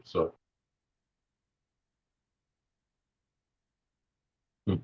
So, hmm.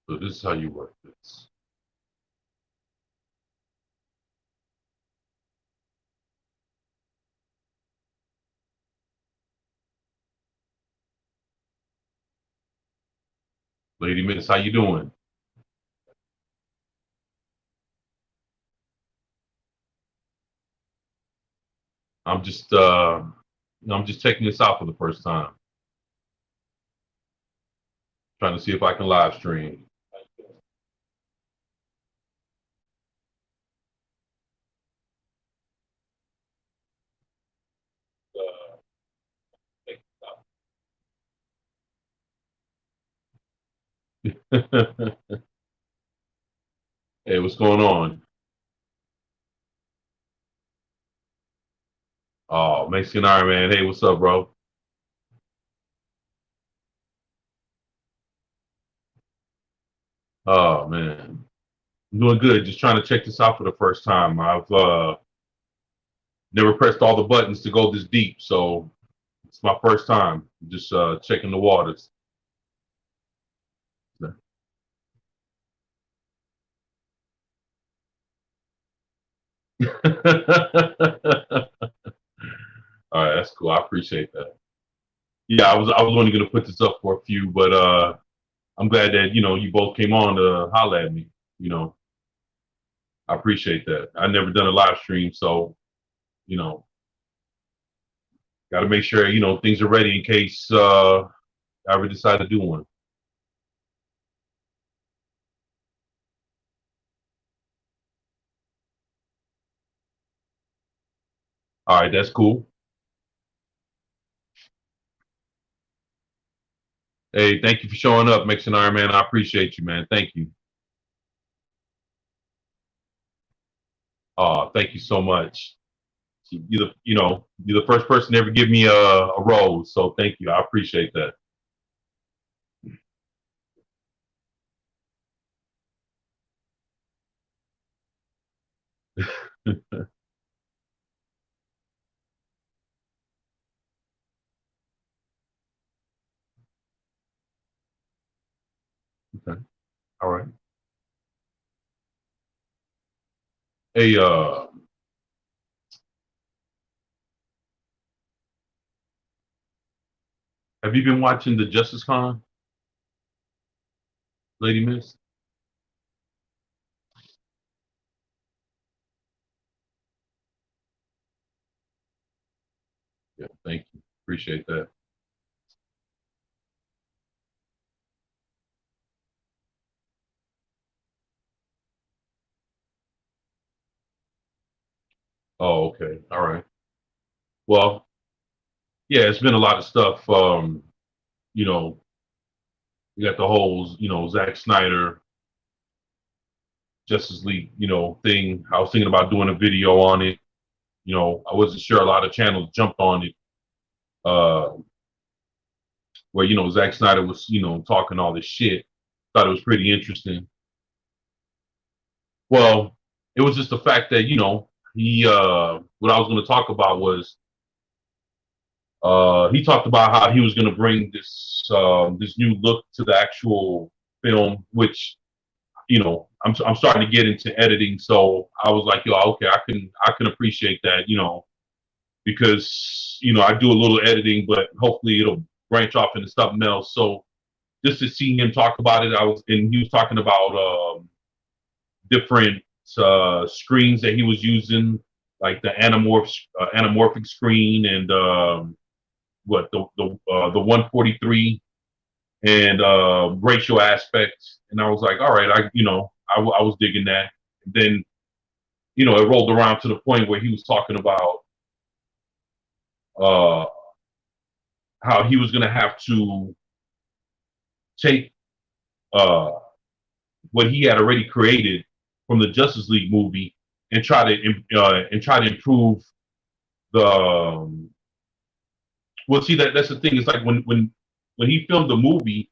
So this is how you work this. Lady Miss, how you doing? I'm just I'm just checking this out for the first time. Trying to see if I can live stream. Hey, what's going on? Oh, Mexican Iron Man. Hey, what's up, bro? Oh man, I'm doing good. Just trying to check this out for the first time. I've never pressed all the buttons to go this deep, so it's my first time. Just checking the waters. All right, that's cool. I appreciate that. Yeah, I was only gonna put this up for a few, but I'm glad that you both came on to holler at me. You know, I appreciate that. I never done a live stream, so you know, got to make sure things are ready in case I ever decide to do one. All right, that's cool. Hey, thank you for showing up, Mixing Iron Man. I appreciate you, man. Thank you. Thank you so much. You're the first person to ever give me a rose, so thank you. I appreciate that. Okay. All right. Hey, have you been watching the Justice Con, Lady Miss? Yeah, thank you. Appreciate that. Oh, okay. All right. Well, yeah, it's been a lot of stuff. You know, you got the whole, Zack Snyder Justice League, thing. I was thinking about doing a video on it. I wasn't sure a lot of channels jumped on it. Uh, where Zack Snyder was, talking all this shit. Thought it was pretty interesting. Well, it was just the fact that he what I was going to talk about was he talked about how he was going to bring this new look to the actual film, which I'm starting to get into editing, so I was like, yo, okay, I can appreciate that, because I do a little editing, but hopefully it'll branch off into something else. So just to see him talk about it, and he was talking about different screens that he was using, like the anamorphic screen and what the 143. and racial aspects. And I was like, all right, I was digging that. And then it rolled around to the point where he was talking about uh, how he was going to have to take uh, what he had already created from the Justice League movie and try to improve the. Well, see that's the thing. It's like when he filmed the movie,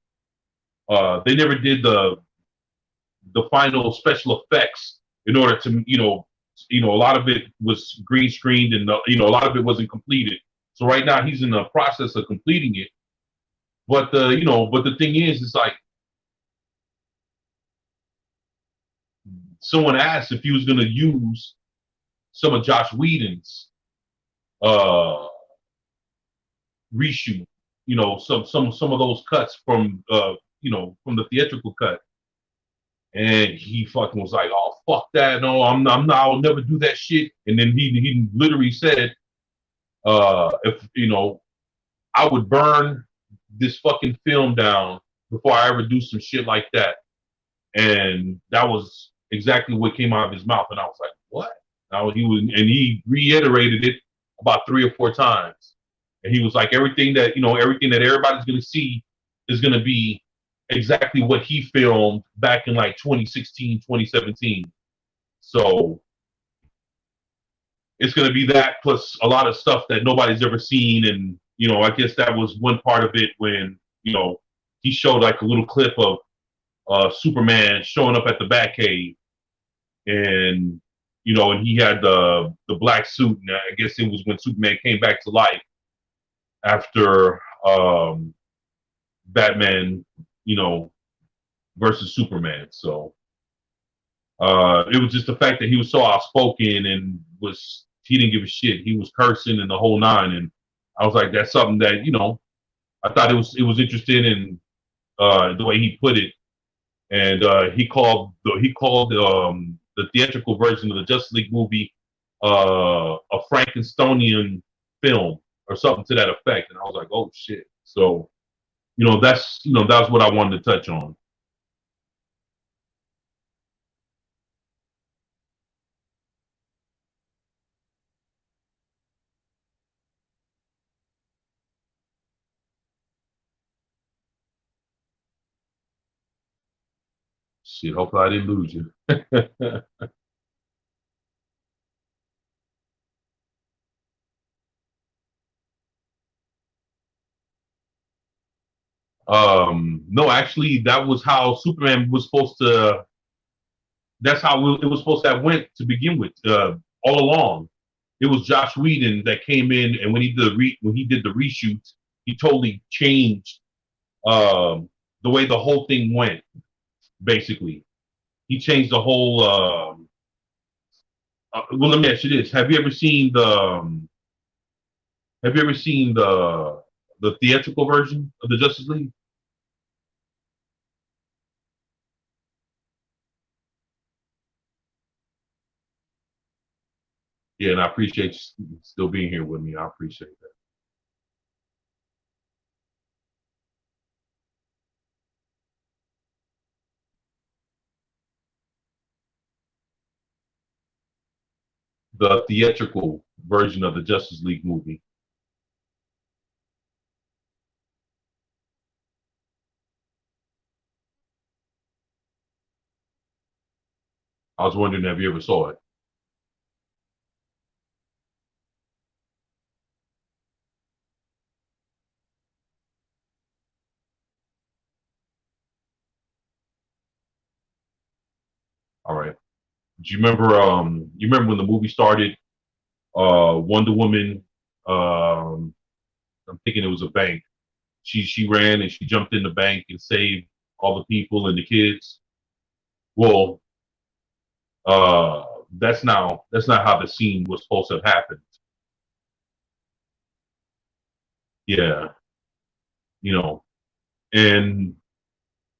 they never did the final special effects in order to a lot of it was green screened and a lot of it wasn't completed. So right now he's in the process of completing it. But the thing is, it's like someone asked if he was going to use some of Josh Whedon's uh, reshoot, some of those cuts from from the theatrical cut, and he fucking was like, "Oh fuck that! No, I'm not. I'll never do that shit." And then he literally said, "If I would burn this fucking film down before I ever do some shit like that." And that was exactly what came out of his mouth, and I was like, "What?" Now he reiterated it about 3 or 4 times, and he was like, everything that everybody's gonna see is gonna be exactly what he filmed back in like 2016, 2017. So it's gonna be that plus a lot of stuff that nobody's ever seen, and I guess that was one part of it when he showed like a little clip of Superman showing up at the Batcave, and and he had the black suit, and I guess it was when Superman came back to life after Batman, you know, versus Superman. So it was just the fact that he was so outspoken and he didn't give a shit. He was cursing and the whole nine, and I was like, that's something that I thought it was interesting in the way he put it, and he called the theatrical version of the Justice League movie a Frankensteinian film or something to that effect, and I was like, oh shit. So that's what I wanted to touch on. Shit, hopefully I didn't lose you. No, actually, that was how Superman was supposed to. That's how it was supposed to have went to begin with. All along, it was Josh Whedon that came in, and when he did the reshoot, he totally changed the way the whole thing went. Basically, he changed the whole. Well, let me ask you this: Have you ever seen the theatrical version of the Justice League? Yeah, and I appreciate you still being here with me. I appreciate that. The theatrical version of the Justice League movie. I was wondering, have you ever saw it? All right. Do you remember when the movie started? Wonder Woman. Um, I'm thinking it was a bank. She ran and she jumped in the bank and saved all the people and the kids. Well, uh, that's not how the scene was supposed to have happened. Yeah, you know. And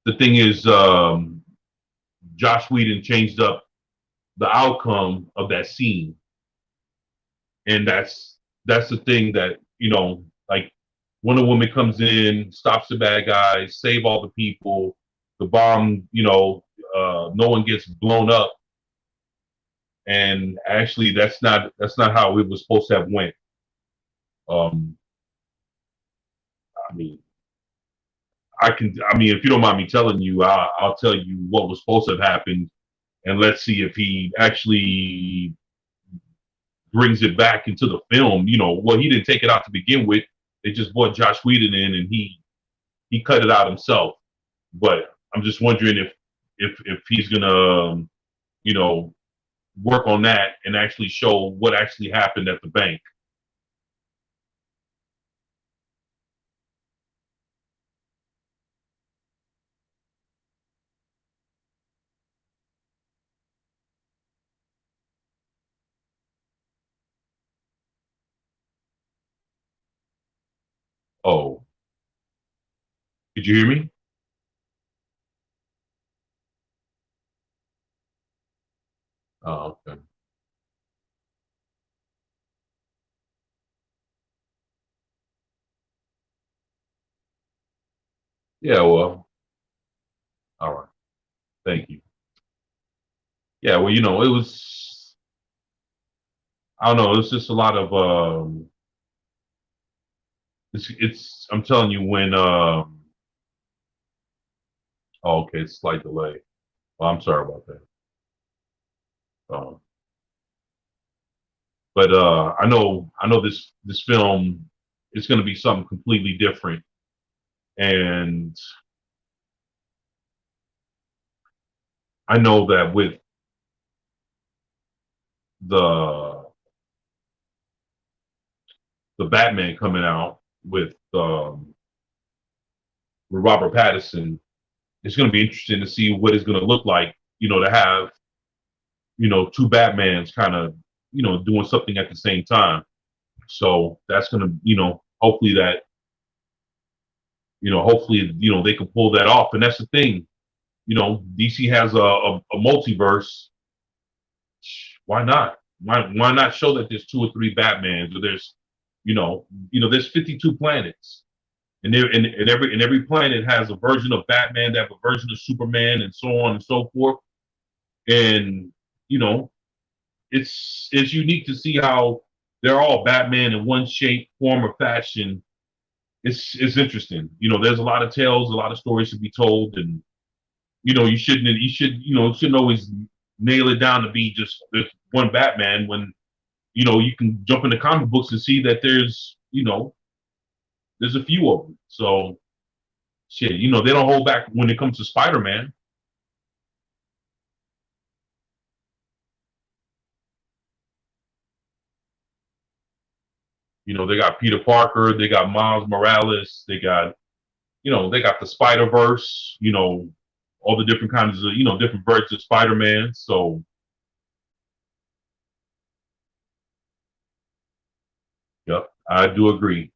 the thing is, Josh Whedon changed up the outcome of that scene, and that's the thing that like Wonder Woman comes in, stops the bad guys, save all the people. The bomb, no one gets blown up. And actually, that's not how it was supposed to have went. Um, I mean, if you don't mind me telling you, I'll tell you what was supposed to have happened, and let's see if he actually brings it back into the film. Well, he didn't take it out to begin with. They just brought Josh Whedon in, and he cut it out himself. But I'm just wondering if he's gonna, you know, work on that and actually show what actually happened at the bank. Oh, did you hear me? Oh, okay. Yeah, well, all right. Thank you. Yeah, well, it was, I don't know, it was just a lot of I'm telling you when oh, okay, slight delay. Well, I'm sorry about that. Um, but I know this film is going to be something completely different, and I know that with the the Batman coming out with Robert Pattinson, it's going to be interesting to see what it's going to look like. To have two Batmans kind of doing something at the same time. So that's going to hopefully they can pull that off. And that's the thing. DC has a multiverse. Why not? Why not show that there's two or three Batmans, or there's 52 planets, and every planet has a version of Batman, they have a version of Superman, and so on and so forth. And you know, it's unique to see how they're all Batman in one shape, form, or fashion. It's interesting. There's a lot of tales, a lot of stories to be told, and you shouldn't always nail it down to be just this one Batman when you can jump into comic books and see that there's a few of them. So shit, they don't hold back when it comes to Spider-Man. They got Peter Parker, they got Miles Morales, they got the Spider Verse. All the different kinds of different versions of Spider-Man. So yep, I do agree.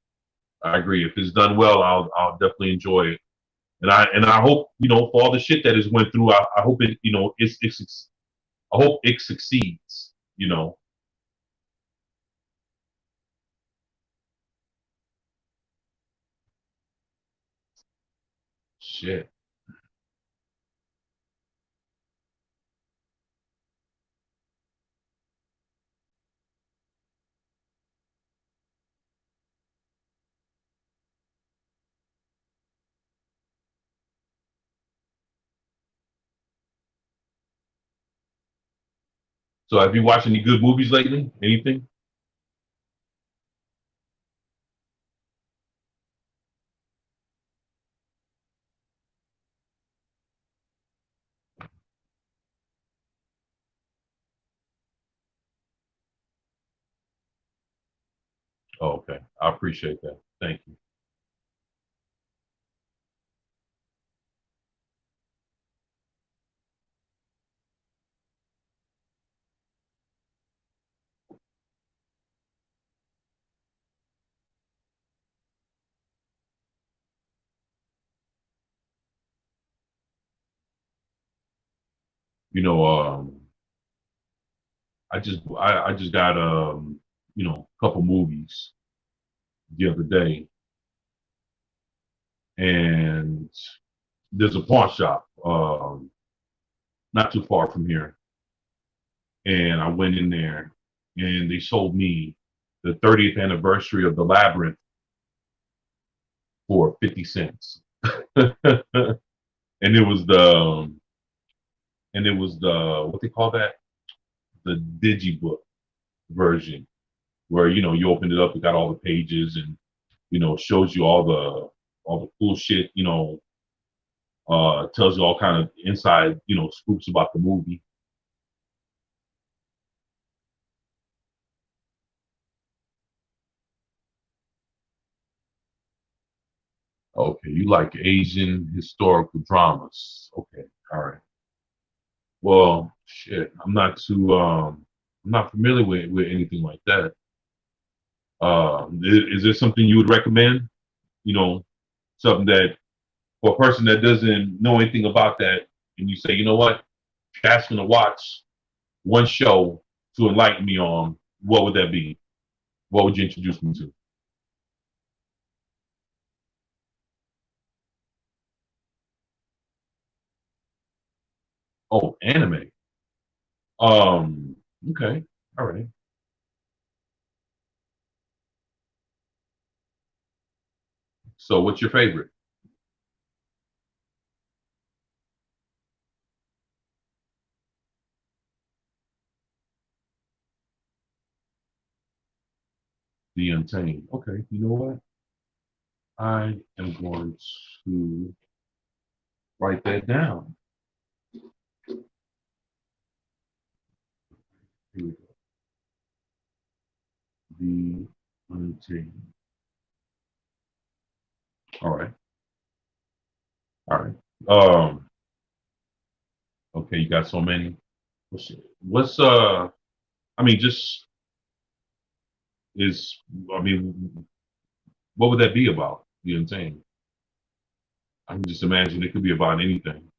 I agree. If it's done well, I'll definitely enjoy it. And I hope for all the shit that has went through, I hope it I hope it succeeds. Shit. So have you watched any good movies lately? Anything? Oh, okay. I appreciate that. Thank you. I just got a couple movies the other day. and there's a pawn shop not too far from here. And I went in there, and they sold me the 30th anniversary of the Labyrinth for 50 cents. and it was the what they call that, the digibook version, where you opened it up, it got all the pages, and shows you all the cool shit, tells you all kind of inside scoops about the movie. Okay, you like Asian historical dramas. Okay, all right. Well, shit, I'm not familiar with anything like that. Is there something you would recommend? You know, something that for a person that doesn't know anything about that, and you say, you know what, if you're asking to watch one show to enlighten me on, what would that be? What would you introduce me to? Oh, anime. Um, okay, all right. So, what's your favorite? The Untamed. Okay, you know what? I am going to write that down. Here we go. The Untamed. All right, all right. Um, okay, you got so many. What's I mean, just is I mean, what would that be about? The Untamed. I can just imagine it could be about anything.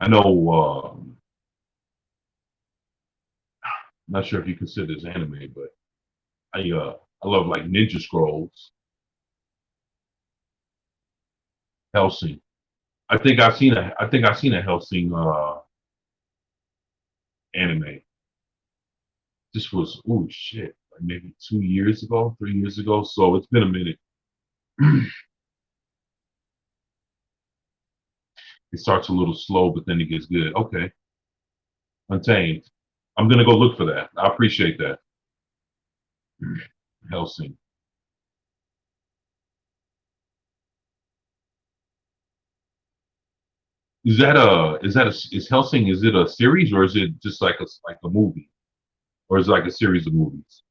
I know. I'm not sure if you consider this anime, but I love like Ninja Scrolls, Hellsing. I think I've seen a Hellsing anime. This was oh shit, like maybe 2 years ago, 3 years ago. So it's been a minute. It starts a little slow, but then it gets good. Okay, Untamed. I'm gonna go look for that. I appreciate that. Hellsing. Is Hellsing, is it a series, or is it just like a movie, or is it like a series of movies?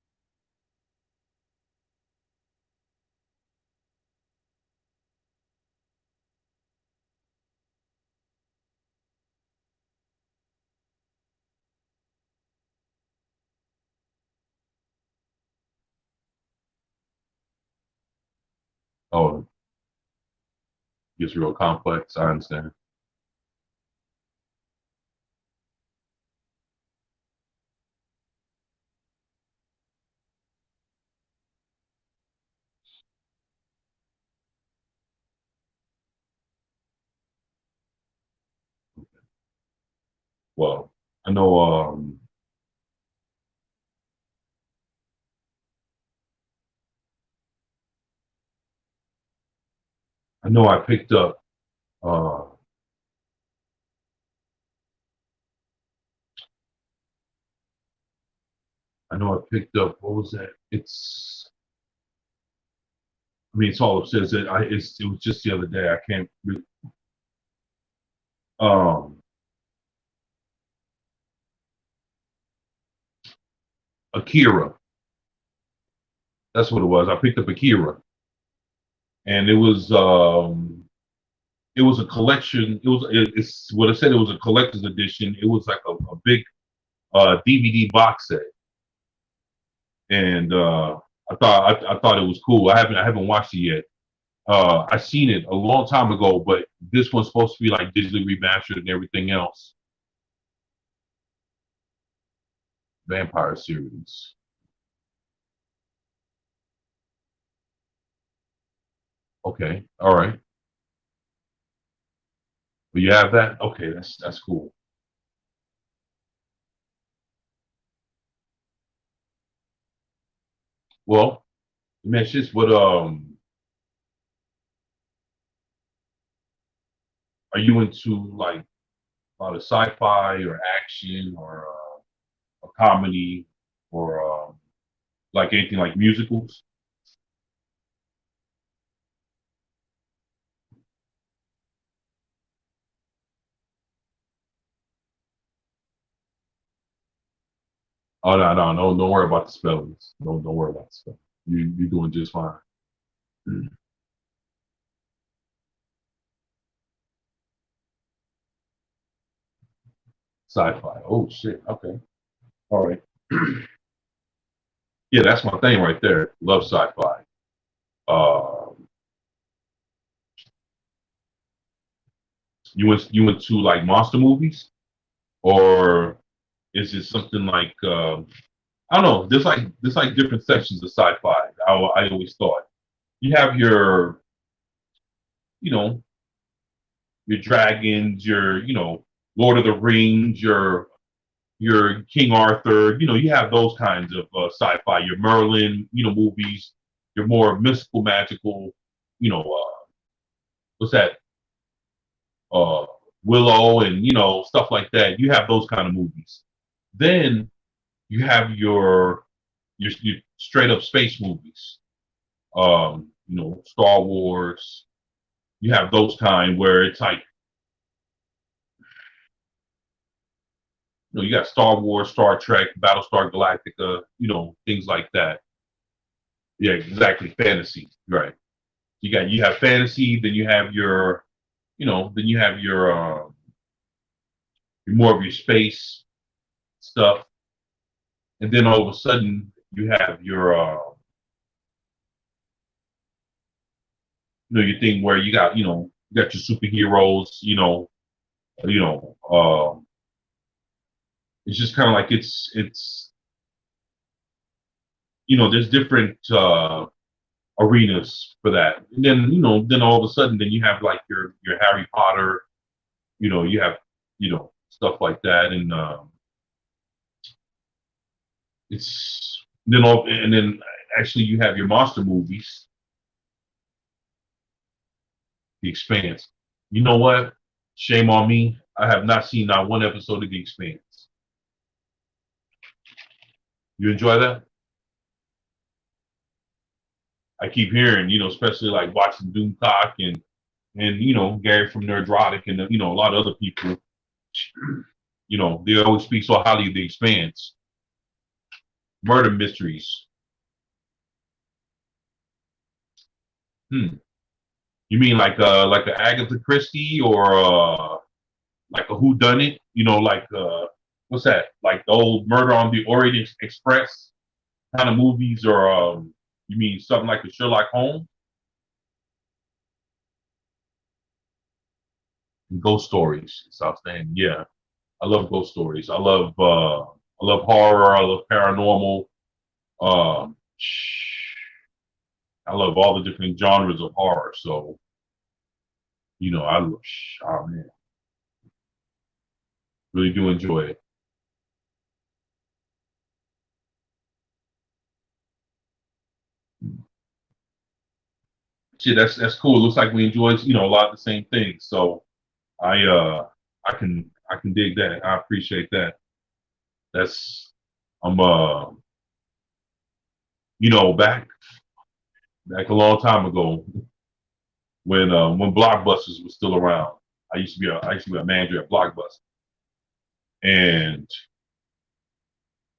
Oh, it gets real complex. I understand. Well, I know I know I picked up uh I know I picked up what was that? I mean it's all upstairs. It was just the other day. I can't um Akira. That's what it was. I picked up Akira, and it was a collection. It's what I said. It was a collector's edition. It was like a big DVD box set, and I thought it was cool. I haven't watched it yet. I seen it a long time ago, but this one's supposed to be like digitally remastered and everything else. Vampire series. Okay, all right. But you have that? Okay, that's cool. Well, man, it's just what are you into like a lot of sci-fi or action or a comedy or like anything like musicals? Oh no, don't worry about the spellings. Don't worry about the spelling. You're doing just fine. Sci-fi. Oh shit. Okay. All right. Yeah, that's my thing right there. Love sci-fi. Um, you went to like monster movies, or is it something like I don't know? There's like different sections of sci-fi. I always thought you have your you know your dragons, your Lord of the Rings, your King Arthur. You have those kinds of sci-fi. Your Merlin, movies. Your more mystical, magical. What's that? Uh, Willow and stuff like that. You have those kind of movies. Then you have your straight up space movies. Star Wars. You have those kind where it's like you got Star Wars, Star Trek, Battlestar Galactica, things like that. Yeah, exactly. Fantasy, right? You have fantasy, then you have your more of your space stuff, and then all of a sudden you have your thing where you got your superheroes. You know, it's just kind of like it's there's different arenas for that. And then all of a sudden, then you have like your Harry Potter. You have stuff like that, and it's then actually you have your monster movies, The Expanse. You know what? Shame on me. I have not seen not one episode of The Expanse. You enjoy that? I keep hearing, especially like watching Doomcock and Gary from Nerdrotic and a lot of other people. They always speak so highly of The Expanse. Murder mysteries. Hmm. You mean like a Agatha Christie or like a Who Done It? Like what's that? Like the old Murder on the Orient Express kind of movies, or you mean something like a Sherlock Holmes? Ghost stories. It's outstanding. Yeah, I love ghost stories. I love horror. I love paranormal. Um, I love all the different genres of horror. So oh man, really do enjoy it. Shit, that's cool. It looks like we enjoy a lot of the same things. So I I can dig that. I appreciate that. That's I'm back a long time ago when Blockbusters was still around. I used to be a manager at Blockbuster, and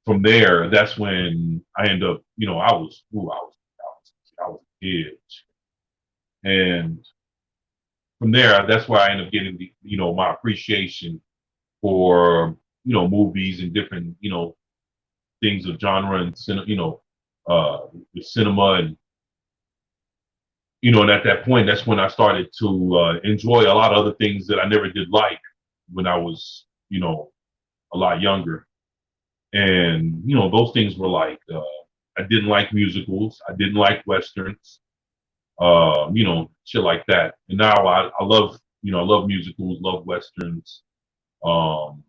from there, that's when I ended up. I was a kid, and from there, that's where I ended up getting my appreciation for movies and different things of genre and the cinema and at that point, that's when I started to enjoy a lot of other things that I never did like when I was a lot younger. And those things were like I didn't like musicals, I didn't like westerns, shit like that. And now I love I love musicals, love westerns. Um,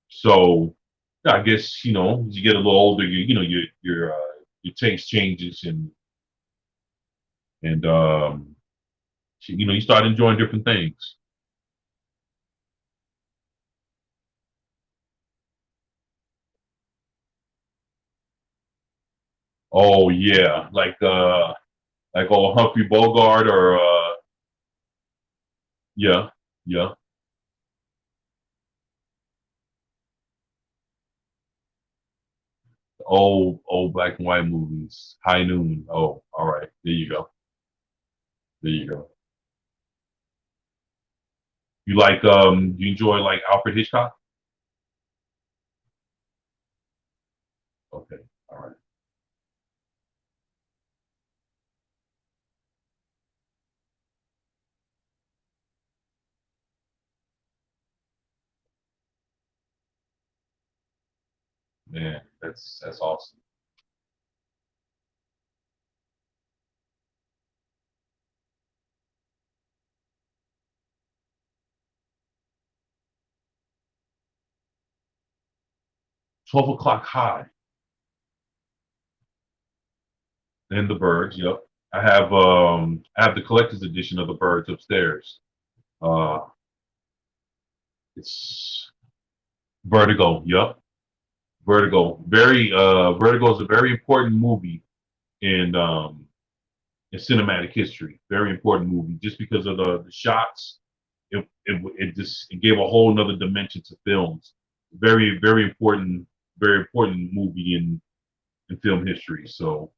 so yeah, I guess as you get a little older, your taste changes, and you start enjoying different things. Oh yeah, like old Humphrey Bogart or yeah, yeah. Old black and white movies. High Noon. Oh, all right. There you go. There you go. You enjoy like Alfred Hitchcock? Okay. All right. Man, that's awesome. 12 o'clock high. And the birds, yep. I have the collector's edition of the birds upstairs. Uh it's Vertigo, yep. Vertigo is a very important movie in cinematic history. Very important movie, just because of the shots. It gave a whole nother dimension to films. Very important, very important movie in film history. So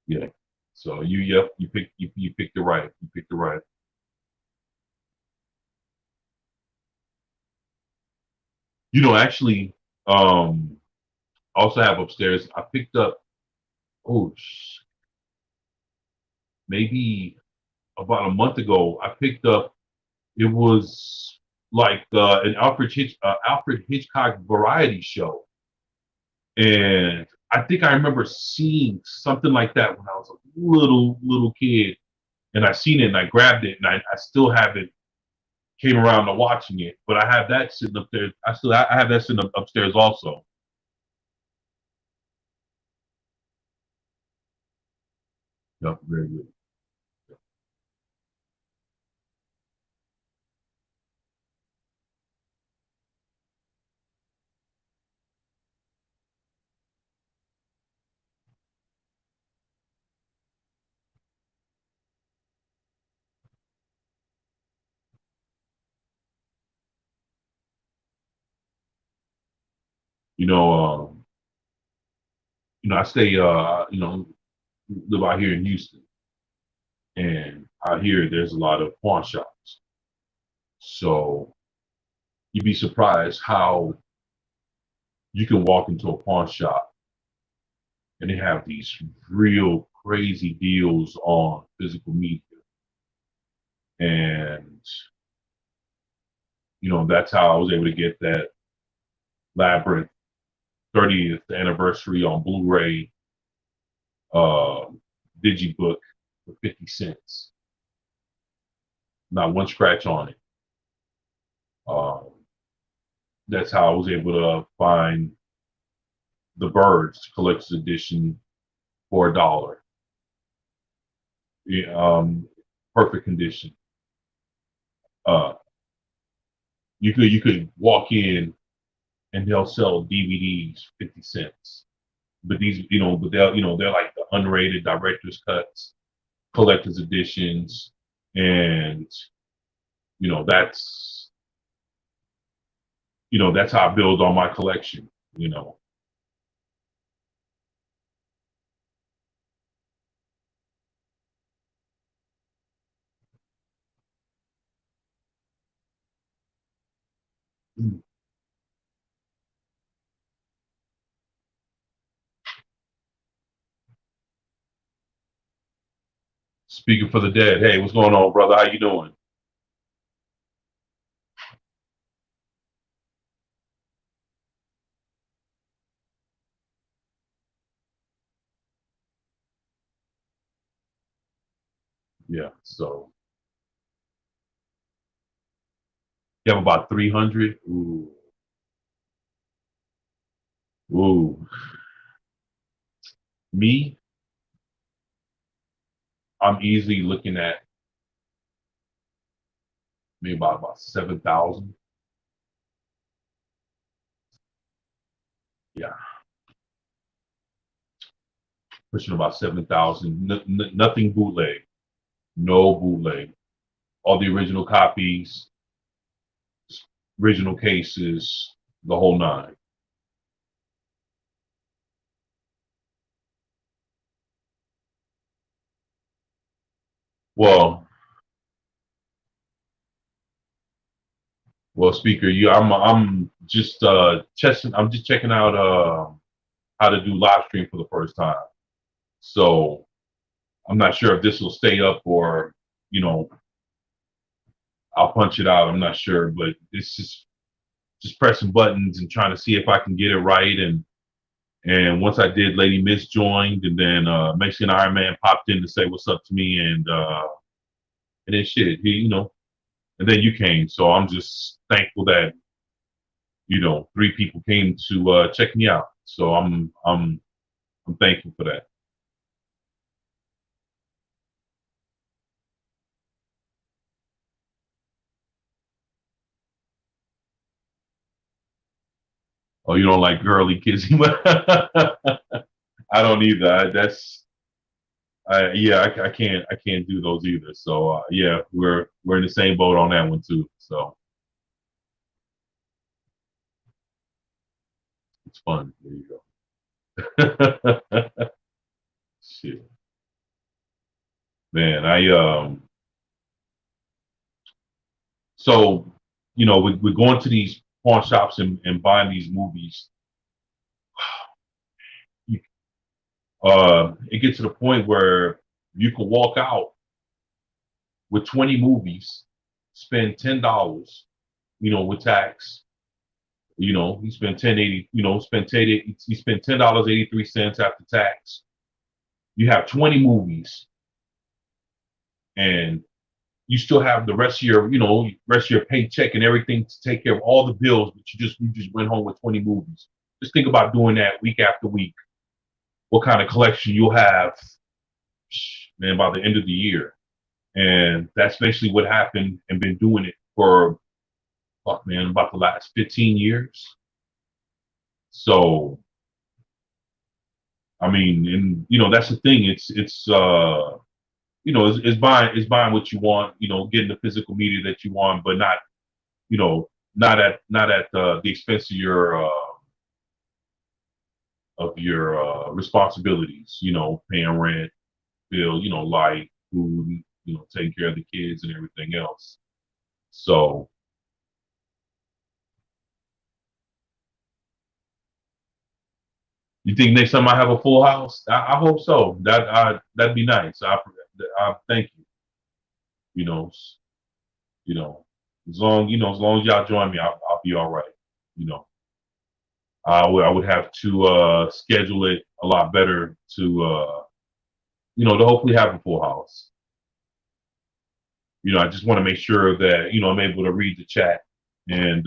yeah. So yep, you picked it right. You picked it right. Actually, I also have upstairs. I picked up, oh, maybe about a month ago. I picked up. It was like an Alfred Hitchcock variety show, and I think I remember seeing something like that when I was a little kid, and I seen it and I grabbed it, and I still haven't came around to watching it, but I have that sitting up there. I have that sitting upstairs also. Yep, very good. You know, I stay, live out here in Houston, and out here there's a lot of pawn shops. So you'd be surprised how you can walk into a pawn shop and they have these real crazy deals on physical media, and that's how I was able to get that Labyrinth 30th anniversary on Blu-ray uh, digibook for 50 cents. Not one scratch on it. Um, that's how I was able to find the Birds collector's edition for $1. Yeah, perfect condition. Uh, you could walk in and they'll sell DVDs 50 cents. But they're like the unrated director's cuts, collector's editions, and you know that's that's how I build on my collection. You know, speaking for the dead. Hey, what's going on, brother? How you doing? Yeah. So you have about 300. Ooh. Ooh. Me, I'm easily looking at maybe about 7,000. Yeah, pushing about 7,000. Nothing bootleg. No bootleg. All the original copies, original cases, the whole nine. Well, well, speaker, I'm just I'm just checking out how to do live stream for the first time. So I'm not sure if this will stay up or you know I'll punch it out. I'm not sure, but it's just pressing buttons and trying to see if I can get it right. And once I did, Lady Miss joined, and then Mexican Iron Man popped in to say what's up to me, and then shit, and then you came. So I'm just thankful that 3 people came to check me out. So I'm thankful for that. Oh, you don't like girly kids? I don't either. Yeah, I can't do those either. So yeah, we're in the same boat on that one too. So it's fun. There you go. Shit, man. So we're going to these pawn shops and buying these movies. It gets to the point where you can walk out with 20 movies, spend $10, with tax. You spend 10.80. Spend 10. You spend $10.83 after tax. You have 20 movies, and you still have the rest of your paycheck and everything to take care of all the bills, but you just went home with 20 movies. Just think about doing that week after week. What kind of collection you'll have, man, by the end of the year. And that's basically what happened and been doing it for fuck man, about the last 15 years. So I mean, and that's the thing. It's buying what you want, getting the physical media that you want, but you know, not at the expense of your responsibilities. Paying rent, bill, light, food, taking care of the kids and everything else. So you think next time I have a full house? I hope so. That'd be nice. I thank you. You know, you know, as long as y'all join me, I'll be all right. You know, I would have to schedule it a lot better to hopefully have a full house. I just want to make sure that I'm able to read the chat and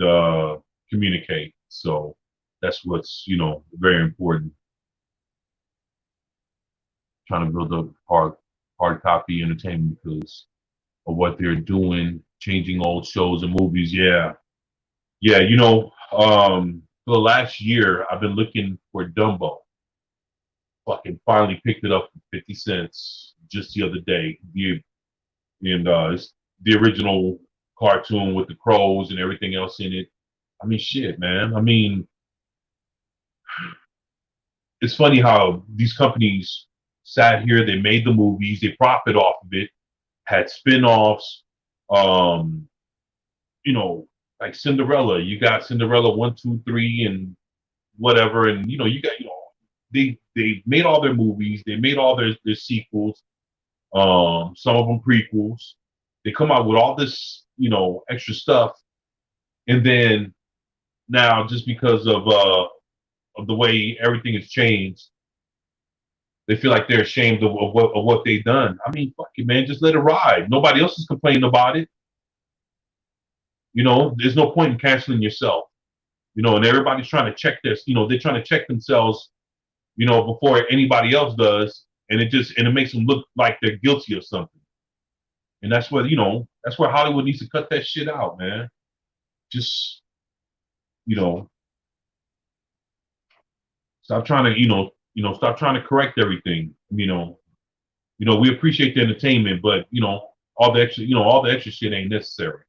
communicate. So that's what's very important. Trying to build up hard copy entertainment because of what they're doing, changing old shows and movies. Yeah, yeah. For the last year, I've been looking for Dumbo. Fucking finally picked it up for 50 cents just the other day. It's the original cartoon with the crows and everything else in it. I mean, shit, man. I mean, it's funny how these companies sat here, they made the movies, they profit off of it, had spin-offs, um, like Cinderella. You got Cinderella one, two, three, and whatever, and you got they made all their movies, they made all their sequels, some of them prequels. They come out with all this extra stuff, and then now just because of the way everything has changed, They feel like they're ashamed of what they've done. I mean, fuck it, man. Just let it ride. Nobody else is complaining about it. You know, there's no point in canceling yourself. You know, and everybody's trying to check this. You know, they're trying to check themselves. You know, before anybody else does, and it makes them look like they're guilty of something. And that's where that's where Hollywood needs to cut that shit out, man. Just you know, stop trying to stop trying to correct everything. We appreciate the entertainment, but all the extra shit ain't necessary.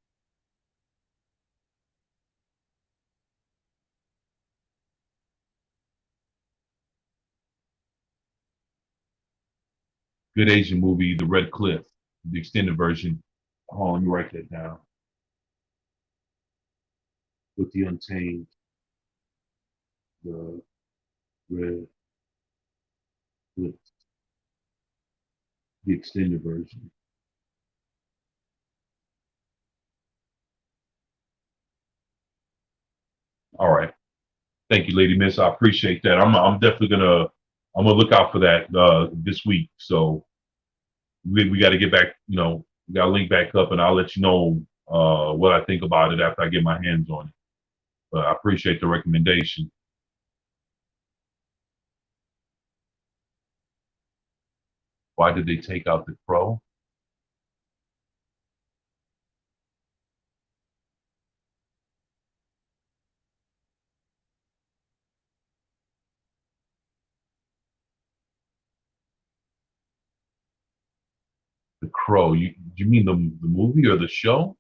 Good Asian movie, The Red Cliff, the extended version. Oh, let me write that down. With the Untamed, the Red Cliff, the extended version. All right. Thank you, Lady Miss. I appreciate that. I'm definitely gonna look out for that this week. So we got to get back. We got to link back up, and I'll let you know what I think about it after I get my hands on it. But I appreciate the recommendation. Why did they take out the Crow? The Crow. You mean the movie or the show?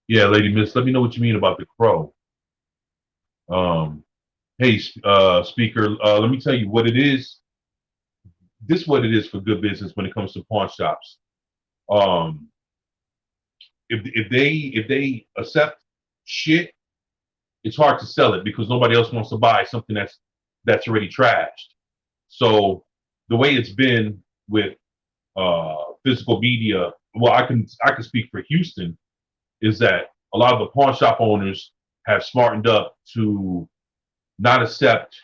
Yeah, Lady Miss. Let me know what you mean about the Crow. Um, hey, speaker. Let me tell you what it is. This is what it is for good business when it comes to pawn shops. Um, if they accept shit, it's hard to sell it because nobody else wants to buy something that's already trashed. So the way it's been with physical media, well, I can speak for Houston, is that a lot of the pawn shop owners have smartened up to not accept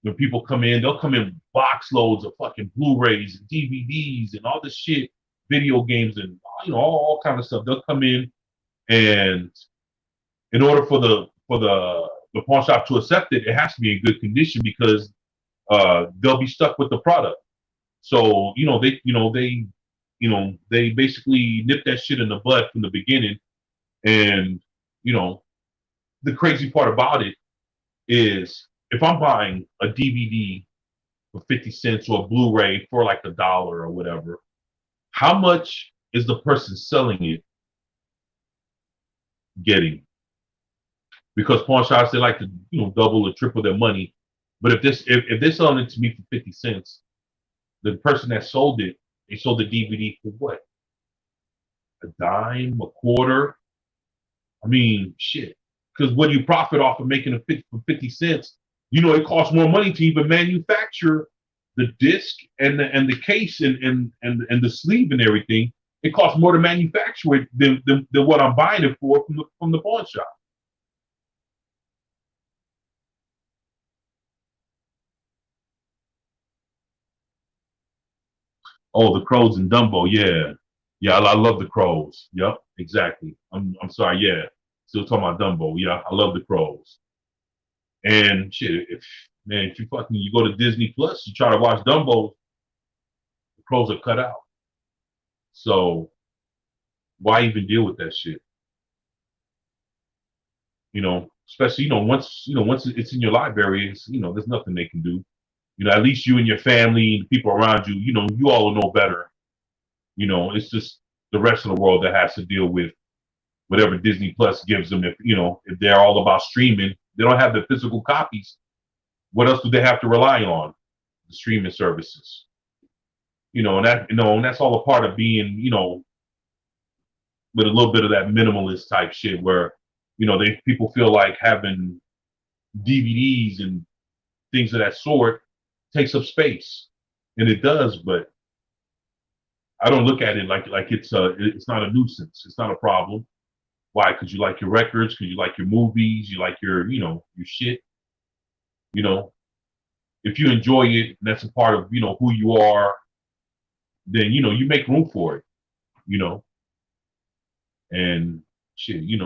when people come in, they'll come in box loads of fucking Blu-rays and DVDs and all this shit, video games and all kind of stuff. They'll come in, and in order for the pawn shop to accept it, it has to be in good condition because they'll be stuck with the product. So they basically nip that shit in the bud from the beginning. And you know the crazy part about it is if I'm buying a DVD for 50 cents or a Blu-ray for like $1 or whatever, how much is the person selling it getting? Because pawn shops, they like to double or triple their money. But if they're selling it to me for 50 cents, the person that sold it, they sold the DVD for what? A dime, a quarter? I mean, shit. Because what do you profit off of making a for 50 cents? It costs more money to even manufacture the disc and the case and the sleeve and everything. It costs more to manufacture it than what I'm buying it for from the pawn shop. Oh, the Crows and Dumbo, yeah. Yeah, I love the Crows. Yep, exactly. I'm sorry, yeah. Still talking about Dumbo. Yeah, I love the Crows. And shit, if you go to Disney Plus, you try to watch Dumbo, the Crows are cut out. So why even deal with that shit? Especially once it's in your library, there's nothing they can do. At least you and your family and the people around you, you all know better. It's just the rest of the world that has to deal with whatever Disney Plus gives them. If they're all about streaming, they don't have the physical copies. What else do they have to rely on? The streaming services. And that's all a part of being, with a little bit of that minimalist type shit where, they people feel like having DVDs and things of that sort takes up space. And it does, but I don't look at it like it's not a nuisance. It's not a problem. Why? Because you like your records, because you like your movies, you like your shit. You know, if you enjoy it, and that's a part of who you are, then you make room for it, you know, and shit, you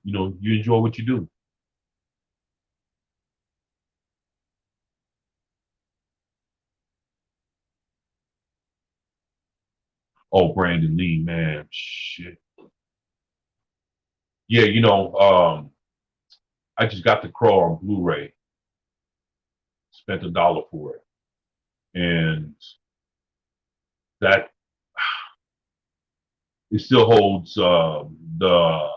enjoy what you do. Oh, Brandon Lee, man, shit. Yeah, I just got the Crow on Blu-ray, spent $1 for it, and that it still holds the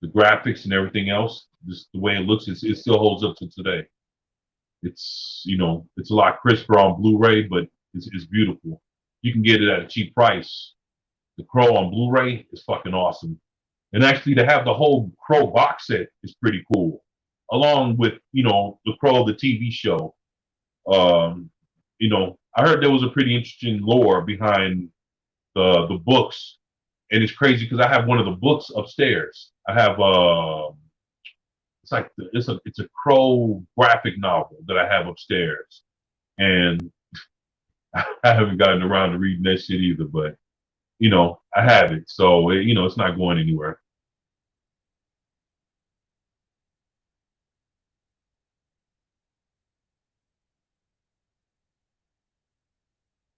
graphics and everything else. Just the way it looks, it still holds up to today. It's a lot crisper on Blu-ray, but it's beautiful. You can get it at a cheap price. The Crow on Blu-ray is fucking awesome. And actually, to have the whole Crow box set is pretty cool, along with the Crow the TV show. Um, I heard there was a pretty interesting lore behind the books, and it's crazy because I have one of the books upstairs. I have it's like it's a Crow graphic novel that I have upstairs, and I haven't gotten around to reading that shit either. But I have it, so it's not going anywhere.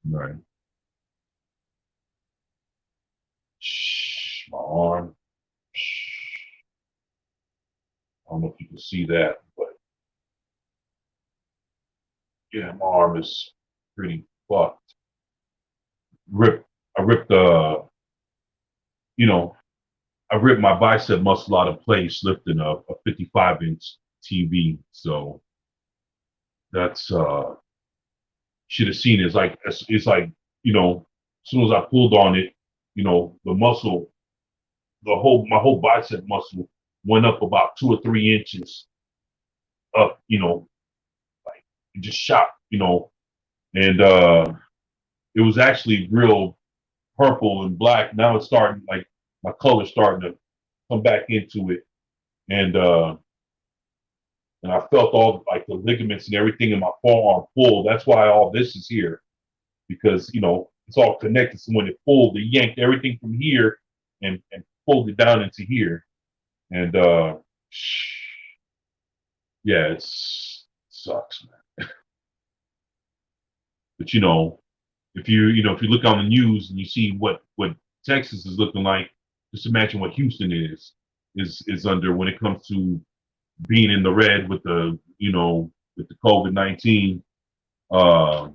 Right. Shh, my arm. Shh. I don't know if you can see that, but yeah, my arm is pretty fucked. Rip. I ripped you know, I ripped my bicep muscle out of place lifting a 55-inch TV. So that's should have seen it. It's like as soon as I pulled on it, the muscle, my whole bicep muscle went up about 2 or 3 inches up. Like it just shot. And it was actually real purple and black. Now it's starting like my color's starting to come back into it, and I felt all like the ligaments and everything in my forearm pull. That's why all this is here, because it's all connected. So when it pulled, it yanked everything from here and pulled it down into here. And yeah, sucks, man. But if you look on the news and you see what Texas is looking like, just imagine what Houston is under when it comes to being in the red with the COVID-19. Uh,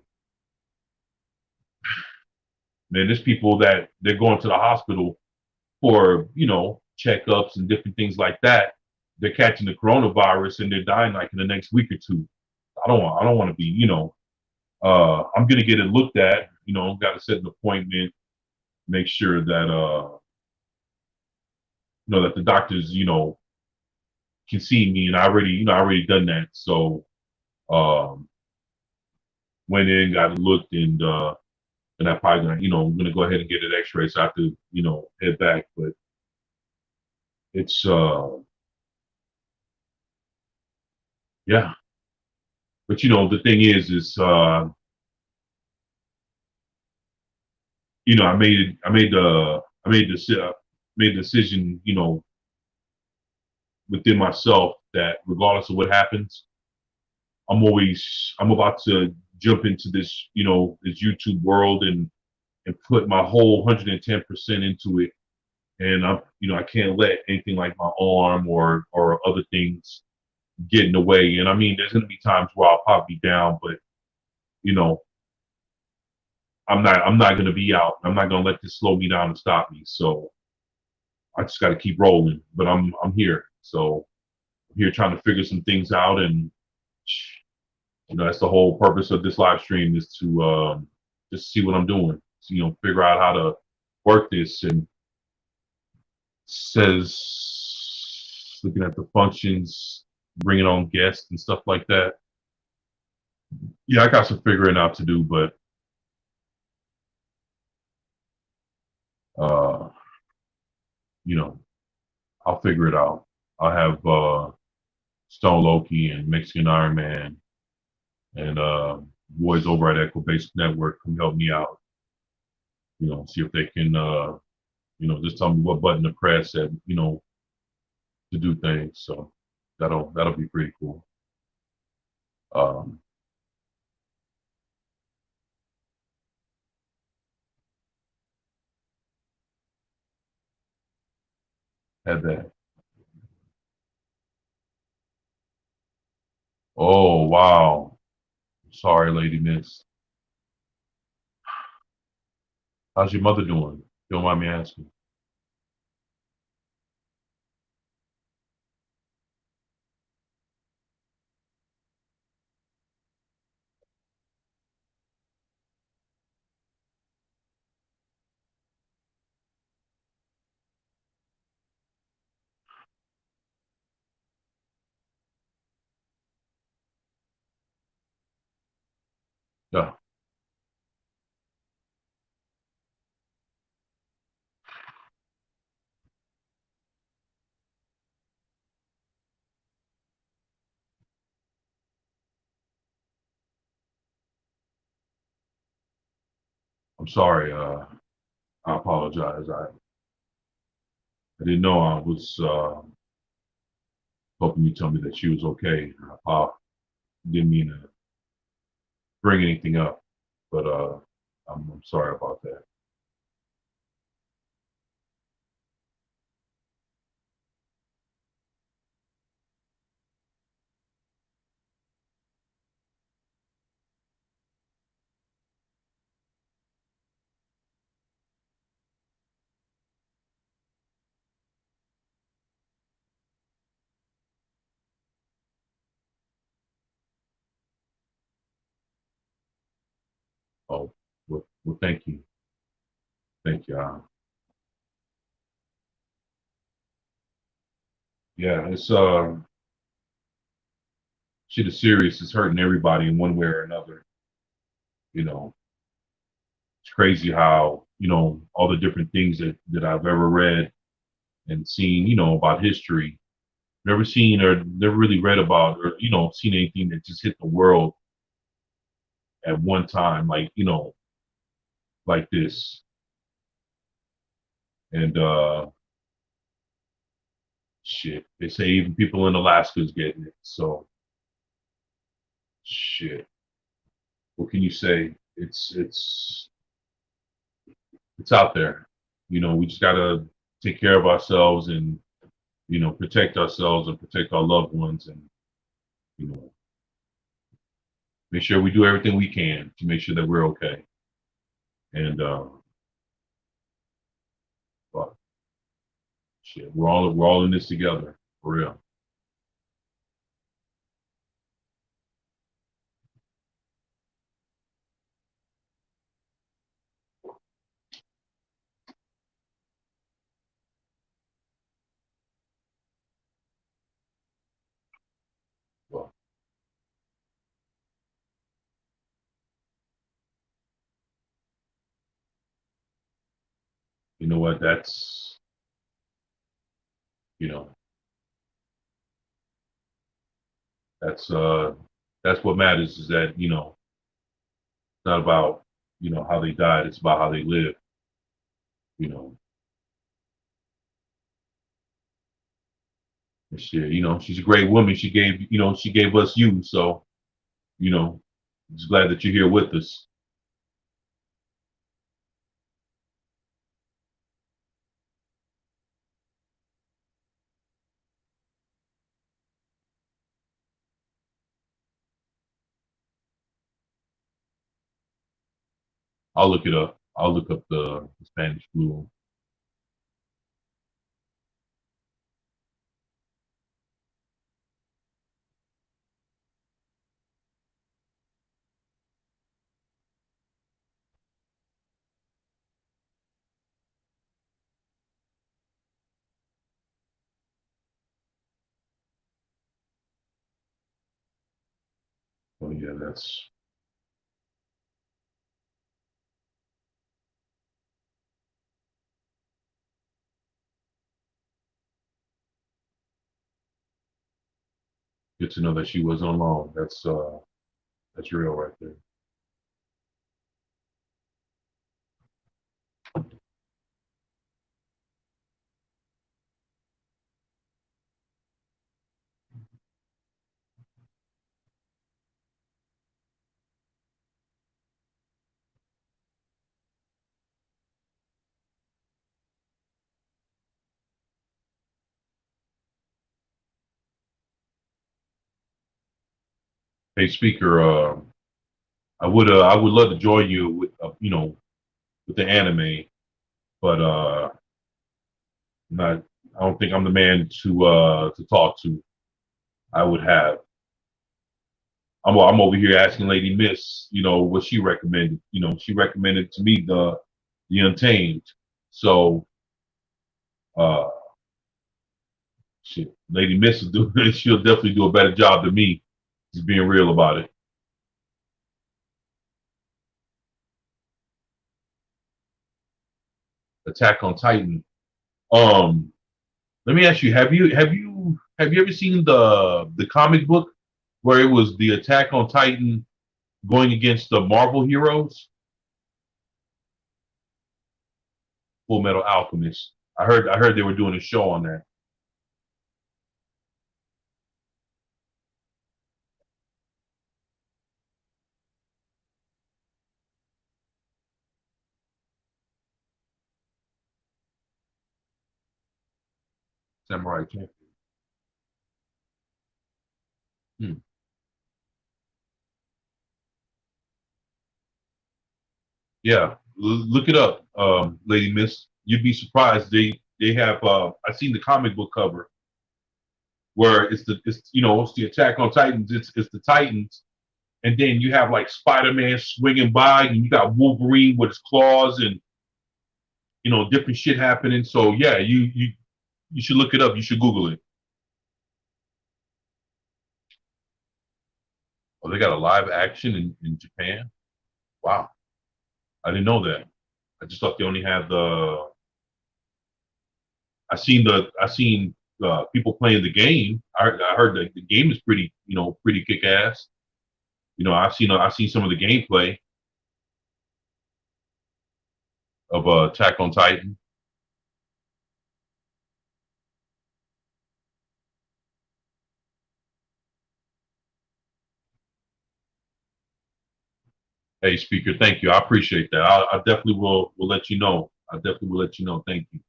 man, there's people that they're going to the hospital for checkups and different things like that. They're catching the coronavirus and they're dying like in the next week or two. I don't want to be I'm gonna get it looked at. Got to set an appointment, make sure that that the doctors can see me, and I already done that. So um, went in, got it looked, and I probably gonna I'm gonna go ahead and get an X-ray, so I have to head back. But it's yeah. But the thing is I made the decision within myself that regardless of what happens, I'm about to jump into this YouTube world and put my whole 110% into it. And I can't let anything like my arm or other things get in the way. And I mean, there's gonna be times where I'll probably be down, but you know, I'm not gonna be out. I'm not gonna let this slow me down and stop me. So I just got to keep rolling. But I'm here. So I'm here trying to figure some things out, and that's the whole purpose of this live stream is to just see what I'm doing. So, figure out how to work this, and says looking at the functions, bringing on guests and stuff like that. Yeah, I got some figuring out to do, but uh, you know, I'll figure it out. I'll have Stone Loki and Mexican Iron Man and boys over at Echo Basic Network come help me out. See if they can just tell me what button to press at, to do things. So that'll be pretty cool. Um, had that. Oh wow. Sorry, Lady Miss. How's your mother doing? Don't mind me asking. Yeah, I'm sorry. I apologize. I didn't know. I was hoping you tell me that she was okay. I didn't mean to bring anything up, but I'm sorry about that. Oh, well, thank you. Thank you. Yeah, it's shit is serious. It's hurting everybody in one way or another. You know, it's crazy how all the different things that I've ever read and seen. About history. Never seen or never really read about or seen anything that just hit the world at one time, like like this. And shit, they say even people in Alaska is getting it. So shit, what can you say? It's out there. We just gotta take care of ourselves and protect ourselves and protect our loved ones and you know make sure we do everything we can to make sure that we're okay. And but shit, we're all in this together for real. Well, you know what? You know that's uh that's what matters is that it's not about how they died. It's about how they live. You know, and shit. She's a great woman. She gave us you. So you know, just glad that you're here with us. I'll look it up. I'll look up the Spanish flu. Oh yeah, that's Good to know that she wasn't alone. That's real right there. Hey, speaker. I would love to join you with with the anime, but not. I don't think I'm the man to talk to. I would have. I'm over here asking Lady Miss, what she recommended. She recommended to me the Untamed. So uh shit, Lady Miss will do she'll definitely do a better job than me, just being real about it. Attack on Titan. Um, Let me ask you, have you ever seen the comic book where it was the Attack on Titan going against the Marvel heroes? Full Metal Alchemist. I heard they were doing a show on that. Samurai Champloo. Hmm. Yeah, look it up, Lady Miss. You'd be surprised. They have. I seen the comic book cover where it's the Attack on Titans. It's the Titans, and then you have like Spider-Man swinging by, and you got Wolverine with his claws, and different shit happening. So yeah, you should look it up. You should Google it. Oh, they got a live action in Japan. Wow, I didn't know that. I just thought they only had the. I seen people playing the game. I heard that the game is pretty kick ass. I've seen some of the gameplay of Attack on Titan. Hey, speaker, thank you. I appreciate that. I definitely will let you know. I definitely will let you know. Thank you.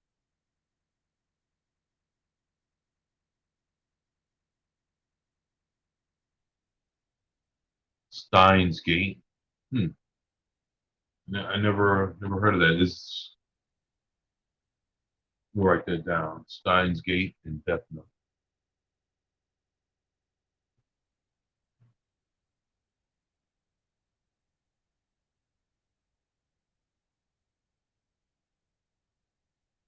Steins Gate. Hmm. I never heard of that. We'll write that down. Steins Gate and Death Note.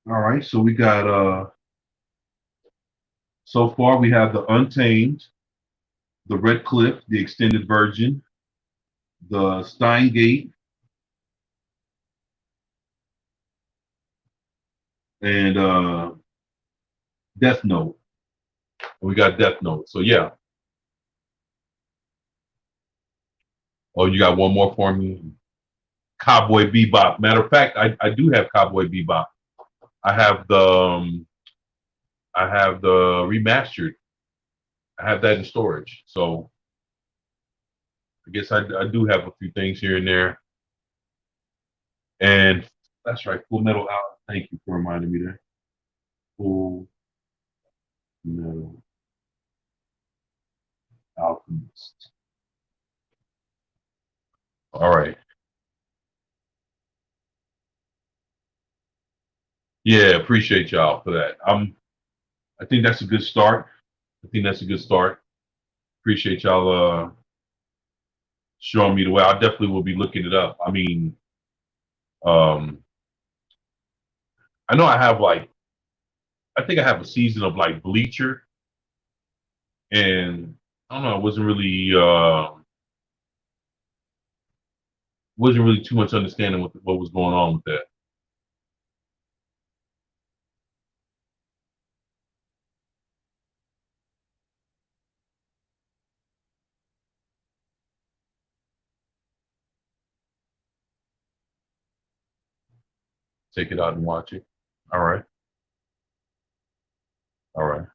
All right. So we got so far we have the Untamed, the Red Cliff, the extended version, the Stein Gate, and Death Note. We got Death Note. So yeah. Oh, you got one more for me? Cowboy Bebop. Matter of fact, I do have Cowboy Bebop. I have the I have the remastered. I have that in storage. So I guess I do have a few things here and there. And that's right, Full Metal Out. Thank you for reminding me there. Full Metal Alchemist. All right. Yeah, appreciate y'all for that. I think that's a good start. I think that's a good start. Appreciate y'all showing me the way. I definitely will be looking it up. I mean, um, I know I have I think I have a season of like Bleacher, and I don't know, it wasn't really too much understanding what was going on with that. Take it out and watch it. All right. All right.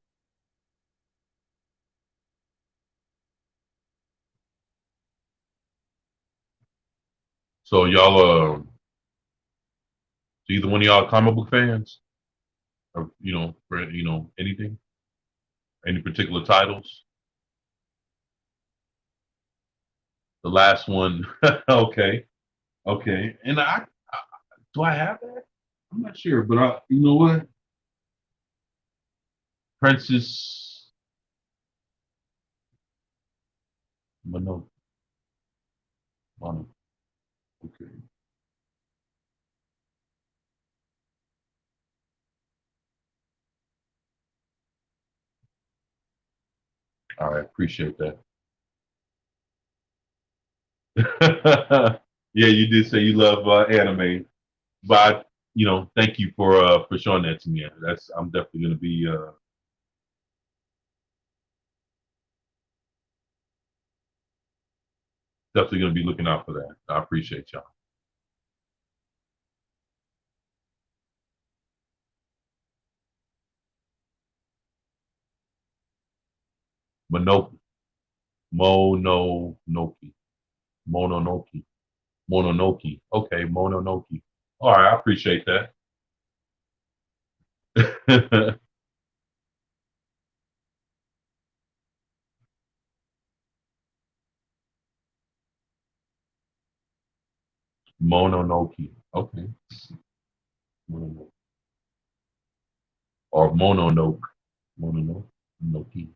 So y'all, either one of y'all comic book fans, or for anything, any particular titles? The last one, okay, okay. And I do I have that? I'm not sure, but you know what, Princess Mono, Mono. Okay, all right, appreciate that. Yeah, you did say you love anime, but thank you for showing that to me. That's I'm definitely gonna be looking out for that. I appreciate y'all. Monoki, Mononoke, Mononoke, Mononoke. Okay, Mononoke. All right, I appreciate that. Mononoke. Okay, Mononoke. Or Mononoke. Mononoke. Noki.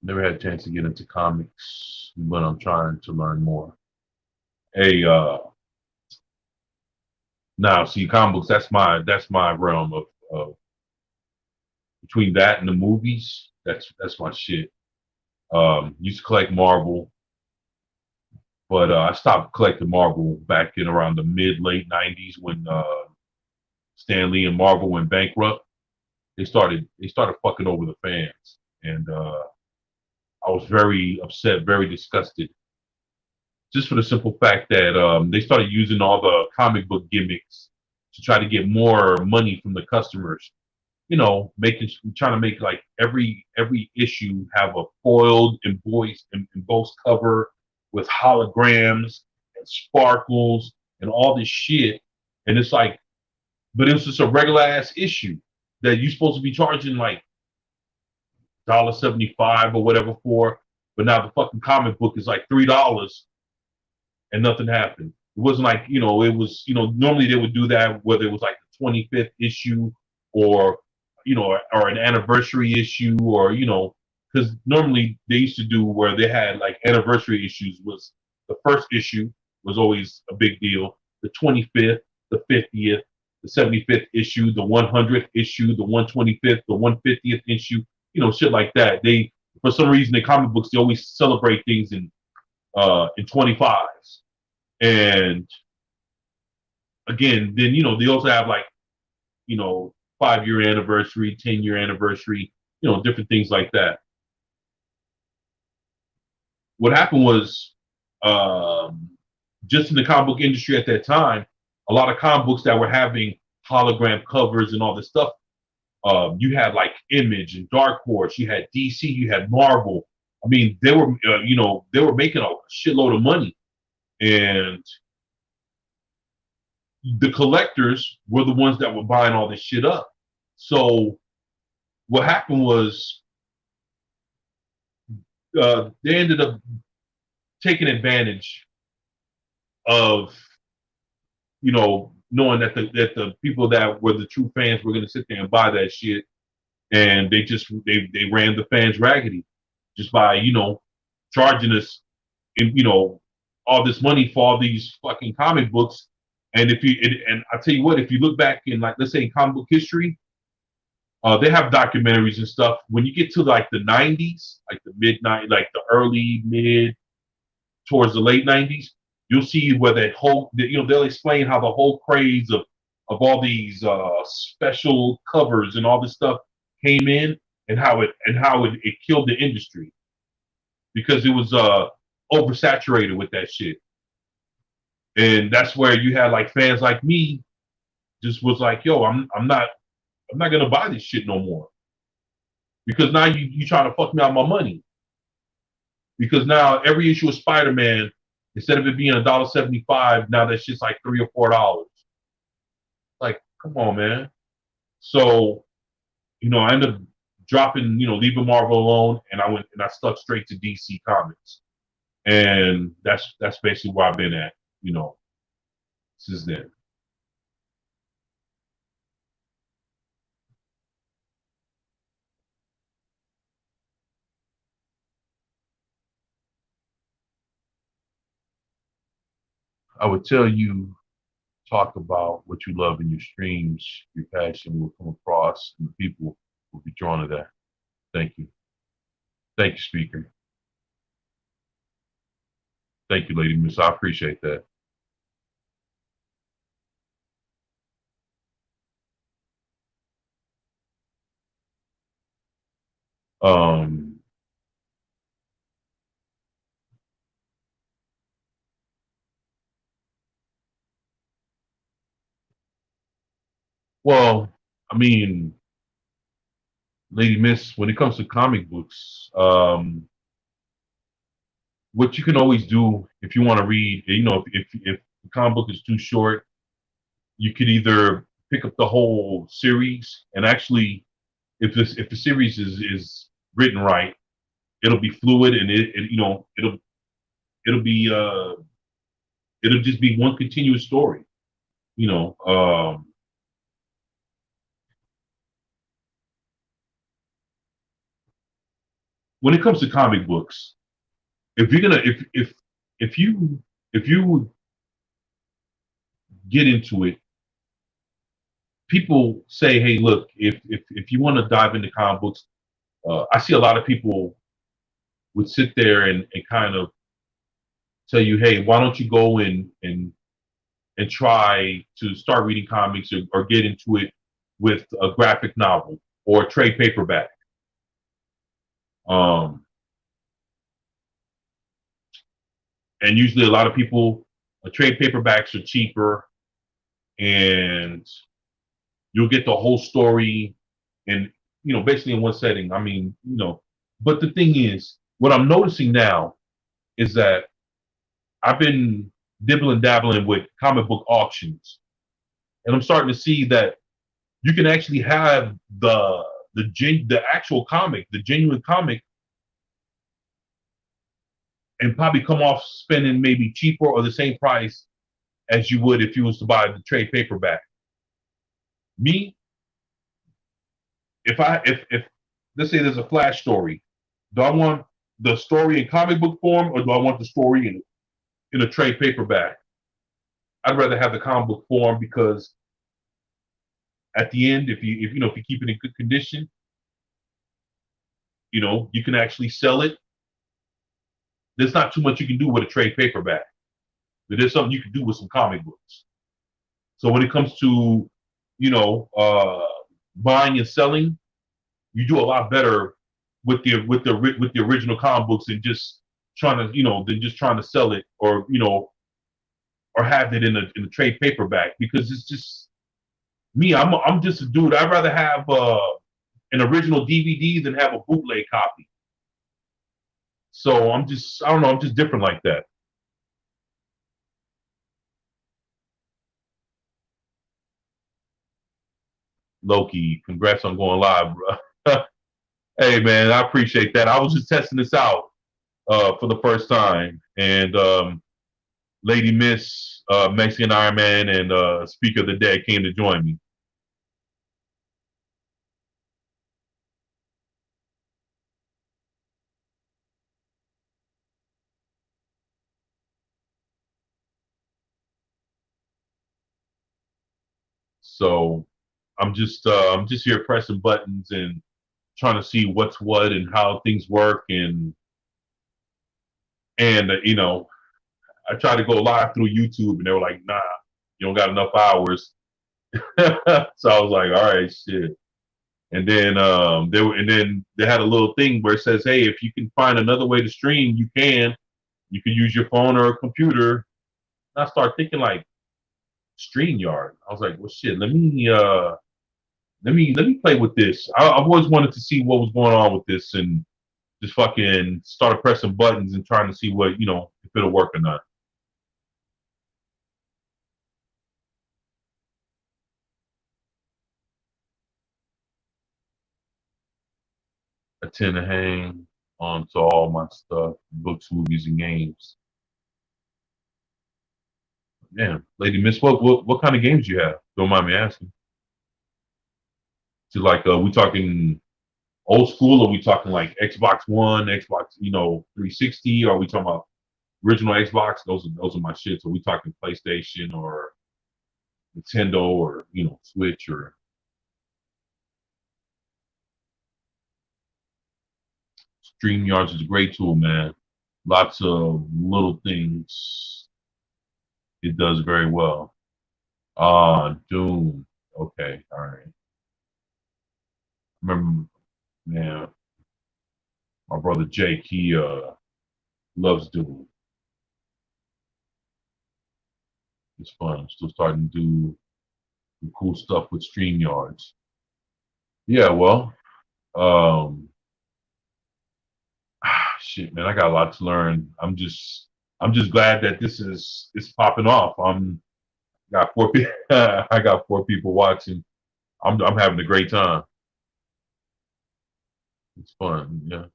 Never had a chance to get into comics, but I'm trying to learn more. Hey, now see comic books. That's my realm of between that and the movies. That's my shit. Used to collect Marvel, but I stopped collecting Marvel back in around the mid late '90s when Stan Lee and Marvel went bankrupt. They started fucking over the fans, and I was very upset, very disgusted, just for the simple fact that they started using all the comic book gimmicks to try to get more money from the customers. Making trying to make like every issue have a foiled embossed cover with holograms and sparkles and all this shit. And it's like, but it was just a regular ass issue that you're supposed to be charging like $1.75 or whatever for. But now the fucking comic book is like $3 and nothing happened. It wasn't like, it was, normally they would do that whether it was like the 25th issue or, or an anniversary issue or, because normally they used to do where they had like anniversary issues was the first issue was always a big deal. The 25th, the 50th, the 75th issue, the 100th issue, the 125th, the 150th issue, shit like that. For some reason, the comic books, they always celebrate things in 25s. And again, then they also have like 5-year anniversary, 10-year anniversary, different things like that. What happened was just in the comic book industry at that time, a lot of comic books that were having hologram covers and all this stuff. You had like Image and Dark Horse, you had DC, you had Marvel. I mean, they were making a shitload of money, and the collectors were the ones that were buying all this shit up. So what happened was they ended up taking advantage of knowing that the people that were the true fans were going to sit there and buy that shit, and they ran the fans raggedy just by charging us all this money for all these fucking comic books. And and I tell you what, if you look back in like let's say in comic book history, they have documentaries and stuff. When you get to like the '90s, like the like the early mid towards the late '90s, you'll see where they'll explain how the whole craze of all these special covers and all this stuff came in, and how it killed the industry because it was oversaturated with that shit. And that's where you had like fans like me just was like, yo, I'm not gonna buy this shit no more. Because now you trying to fuck me out of my money. Because now every issue of Spider-Man, instead of it being $1.75, now that shit's like $3 or $4. Like, come on, man. So, I ended up dropping, leaving Marvel alone, and I stuck straight to DC Comics. And that's basically where I've been at, since then. I would tell you, talk about what you love in your streams, your passion will come across, and the people will be drawn to that. Thank you. Thank you, speaker. Thank you, Lady Miss. I appreciate that. Um, well, I mean, Lady Miss, when it comes to comic books, what you can always do if you want to read, if the comic book is too short, you could either pick up the whole series, and actually, if the series is written right, it'll be fluid, and it'll be it'll just be one continuous story. You know, when it comes to comic books, if you're gonna if you if you get into it, people say, hey, look, if you want to dive into comic books, I see a lot of people would sit there and kind of tell you, hey, why don't you go and try to start reading comics, or get into it with a graphic novel or a trade paperback. Um, and usually a lot of people, trade paperbacks are cheaper, and you'll get the whole story, and basically in one setting. I mean, but the thing is, what I'm noticing now is that I've been dibbling dabbling with comic book auctions, and I'm starting to see that you can actually have the actual comic, the genuine comic, and probably come off spending maybe cheaper or the same price as you would if you was to buy the trade paperback. Me, if let's say there's a Flash story, do I want the story in comic book form, or do I want the story in a trade paperback? I'd rather have the comic book form, because at the end, if you keep it in good condition, you can actually sell it. There's not too much you can do with a trade paperback, but there's something you can do with some comic books. So when it comes to you know uh, buying and selling, you do a lot better with the original comic books than just trying to sell it, or have it in a trade paperback, because it's just me. I'm just a dude. I'd rather have an original DVD than have a bootleg copy. So I don't know. I'm just different like that. Loki, congrats on going live, bro. Hey man, I appreciate that. I was just testing this out for the first time, and Lady Miss, Mexican Iron Man, and Speaker of the Dead came to join me. So I'm just here pressing buttons and trying to see what's what and how things work, and I tried to go live through YouTube, and they were like, nah, you don't got enough hours. So I was like, all right, shit. And then they had a little thing where it says, hey, if you can find another way to stream, you can. You can use your phone or a computer, I started thinking like StreamYard. I was like, well, shit. Let me play with this. I've always wanted to see what was going on with this, and just fucking started pressing buttons and trying to see what if it'll work or not. I tend to hang on to all my stuff, books, movies, and games. Yeah, Lady Miss, what kind of games you have? Don't mind me asking. So like, we talking old school, or we talking like Xbox One, Xbox, 360? Or are we talking about original Xbox? Those are my shits. Are we talking PlayStation or Nintendo or Switch or StreamYards is a great tool, man. Lots of little things it does very well. Doom. Okay, all right. Remember, man, my brother Jake, he loves Doom. It's fun. I'm still starting to do some cool stuff with StreamYards. Yeah, well, um, shit, man, I got a lot to learn. I'm just glad that this is it's popping off. Got four people. I got four people watching. I'm having a great time. It's fun. Yeah.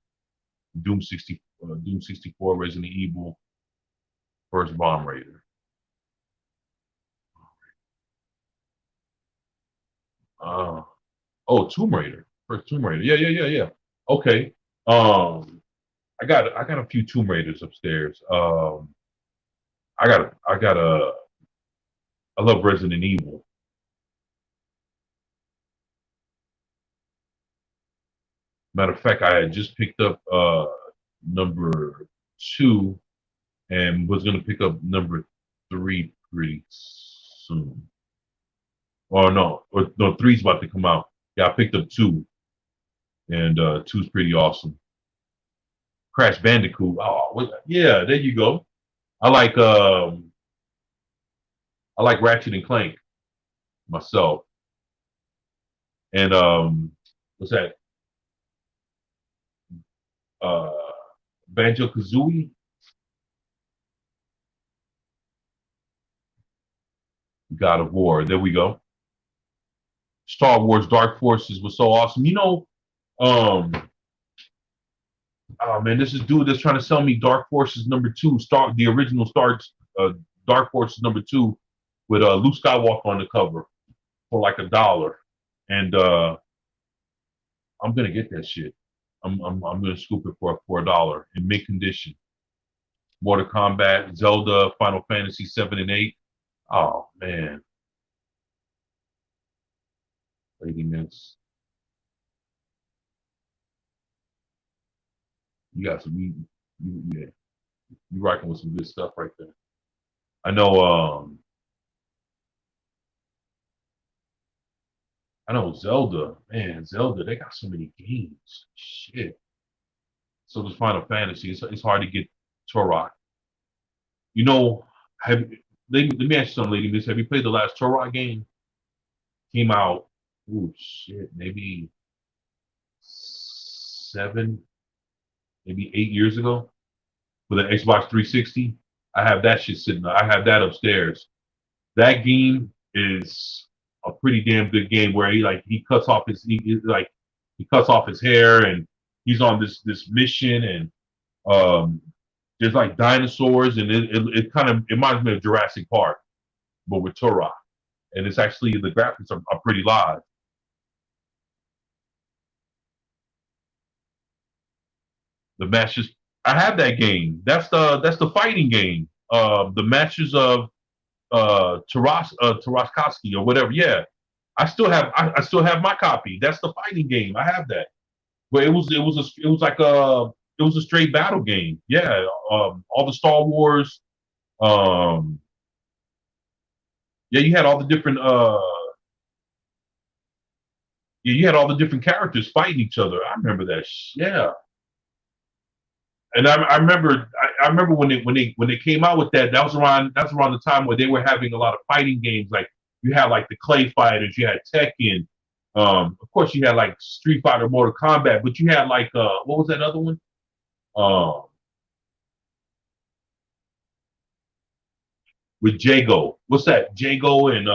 Doom 64, Resident Evil, first Bomb Raider. Uh, oh, Tomb Raider, first Tomb Raider. Yeah, yeah, yeah, yeah. Okay. Um, I got a few Tomb Raiders upstairs. I love Resident Evil. Matter of fact, I had just picked up number two and was gonna pick up number three pretty soon. Or no, three's about to come out. Yeah, I picked up two, and two's pretty awesome. Crash Bandicoot. Oh, yeah, there you go. I like um, I like Ratchet and Clank myself, and what's that? Uh, Banjo Kazooie, God of War. There we go. Star Wars Dark Forces was so awesome. Um, oh man, this is dude that's trying to sell me Dark Forces number two, the original uh, Dark Forces number two with Luke Skywalker on the cover for like $1, and I'm gonna get that shit. I'm gonna scoop it for $1 in mint condition. Mortal Kombat, Zelda, Final Fantasy 7 and 8. Oh man, Lady Miss, you got some yeah, you rocking with some good stuff right there. I know I know Zelda, man, Zelda, they got so many games. Shit. So does Final Fantasy. It's hard to get Turok. You know, have let me ask you something, Lady Miss. Have you played the last Turok game? Came out, oh shit, maybe 7, maybe 8 years ago with an Xbox 360. I have that shit sitting there. I have that upstairs. That game is a pretty damn good game where he cuts off he cuts off his hair and he's on this mission and um there's like dinosaurs and it kind of it reminds me of Jurassic Park but with Turok and it's actually the graphics are pretty live. The matches I have that game. That's the fighting game. The matches of Taraskowski or whatever. Yeah, I still have my copy. That's the fighting game. I have that. But it was like it was a straight battle game. Yeah, all the Star Wars. Um, yeah, you had all the different yeah, you had all the different characters fighting each other. I remember that. Yeah, And I remember I remember when they came out with that. That's around the time where they were having a lot of fighting games. Like you had like the Clay Fighters, you had Tekken. Of course, you had like Street Fighter, Mortal Kombat, but you had like what was that other one? Uh, with Jago. What's that? Jago and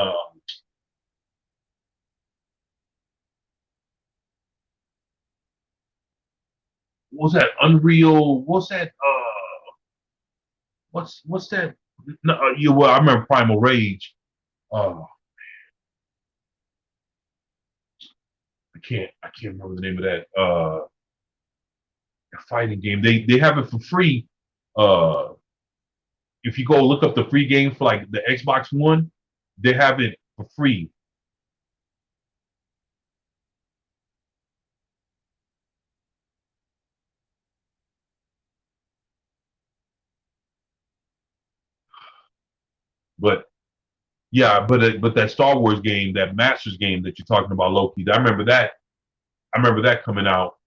what was that? Unreal. What's that? What's that? No, well, I remember Primal Rage. Uh, I can't remember the name of that fighting game. They have it for free. Uh, if you go look up the free game for like the Xbox One, they have it for free. But yeah, but that Star Wars game, that Masters game that you're talking about, Loki. I remember that. I remember that coming out.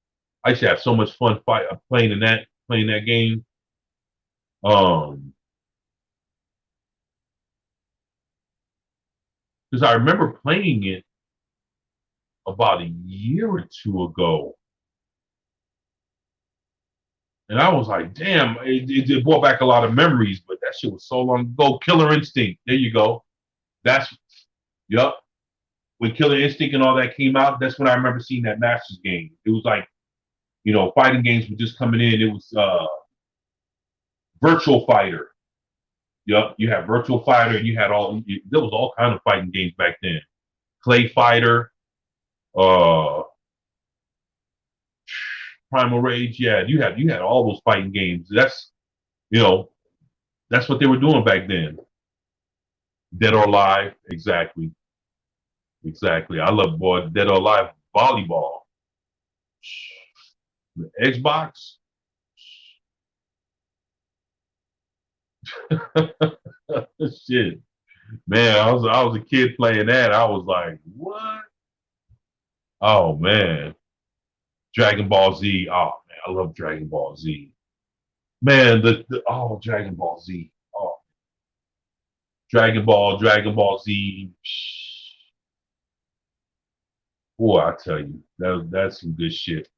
I used to have so much fun playing that game. Um, because I remember playing it about a year or two ago, and I was like, damn, it brought back a lot of memories. But that shit was so long ago. Killer Instinct. There you go. That's yup. When Killer Instinct and all that came out, that's when I remember seeing that Masters game. It was like, fighting games were just coming in. It was Virtual Fighter. Yep, you had Virtual Fighter, and there was all kind of fighting games back then. Clay Fighter, uh, Primal Rage. Yeah, you had all those fighting games. You know that's what they were doing back then. Dead or Alive, exactly, exactly. I love Dead or Alive volleyball. The Xbox, shit, man. I was a kid playing that. I was like, what? Oh man, Dragon Ball Z. Oh man, I love Dragon Ball Z. Man, Dragon Ball Z. Oh, Dragon Ball Z. Boy, I tell you, that's some good shit.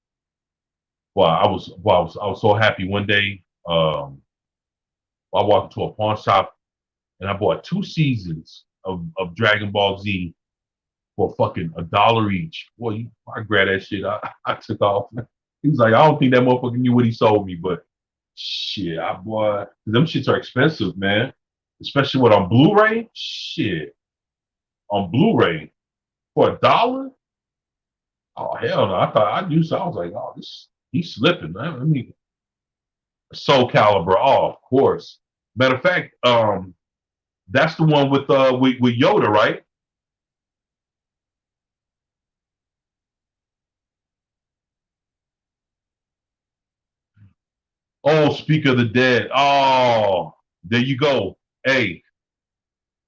I was so happy one day. I walked into a pawn shop and I bought 2 seasons of Dragon Ball Z for fucking $1 each. Boy, I grabbed that shit. I took off. He was like, I don't think that motherfucker knew what he sold me, but shit, I bought them shits are expensive, man. Especially what on Blu-ray. Shit, on Blu-ray for $1. Oh hell no! I thought I knew so. I was like, oh, this he's slipping, man. I mean, Soul Calibur. Oh, of course. Matter of fact, that's the one with Yoda, right? Oh, Speaker of the Dead. Oh, there you go. Hey,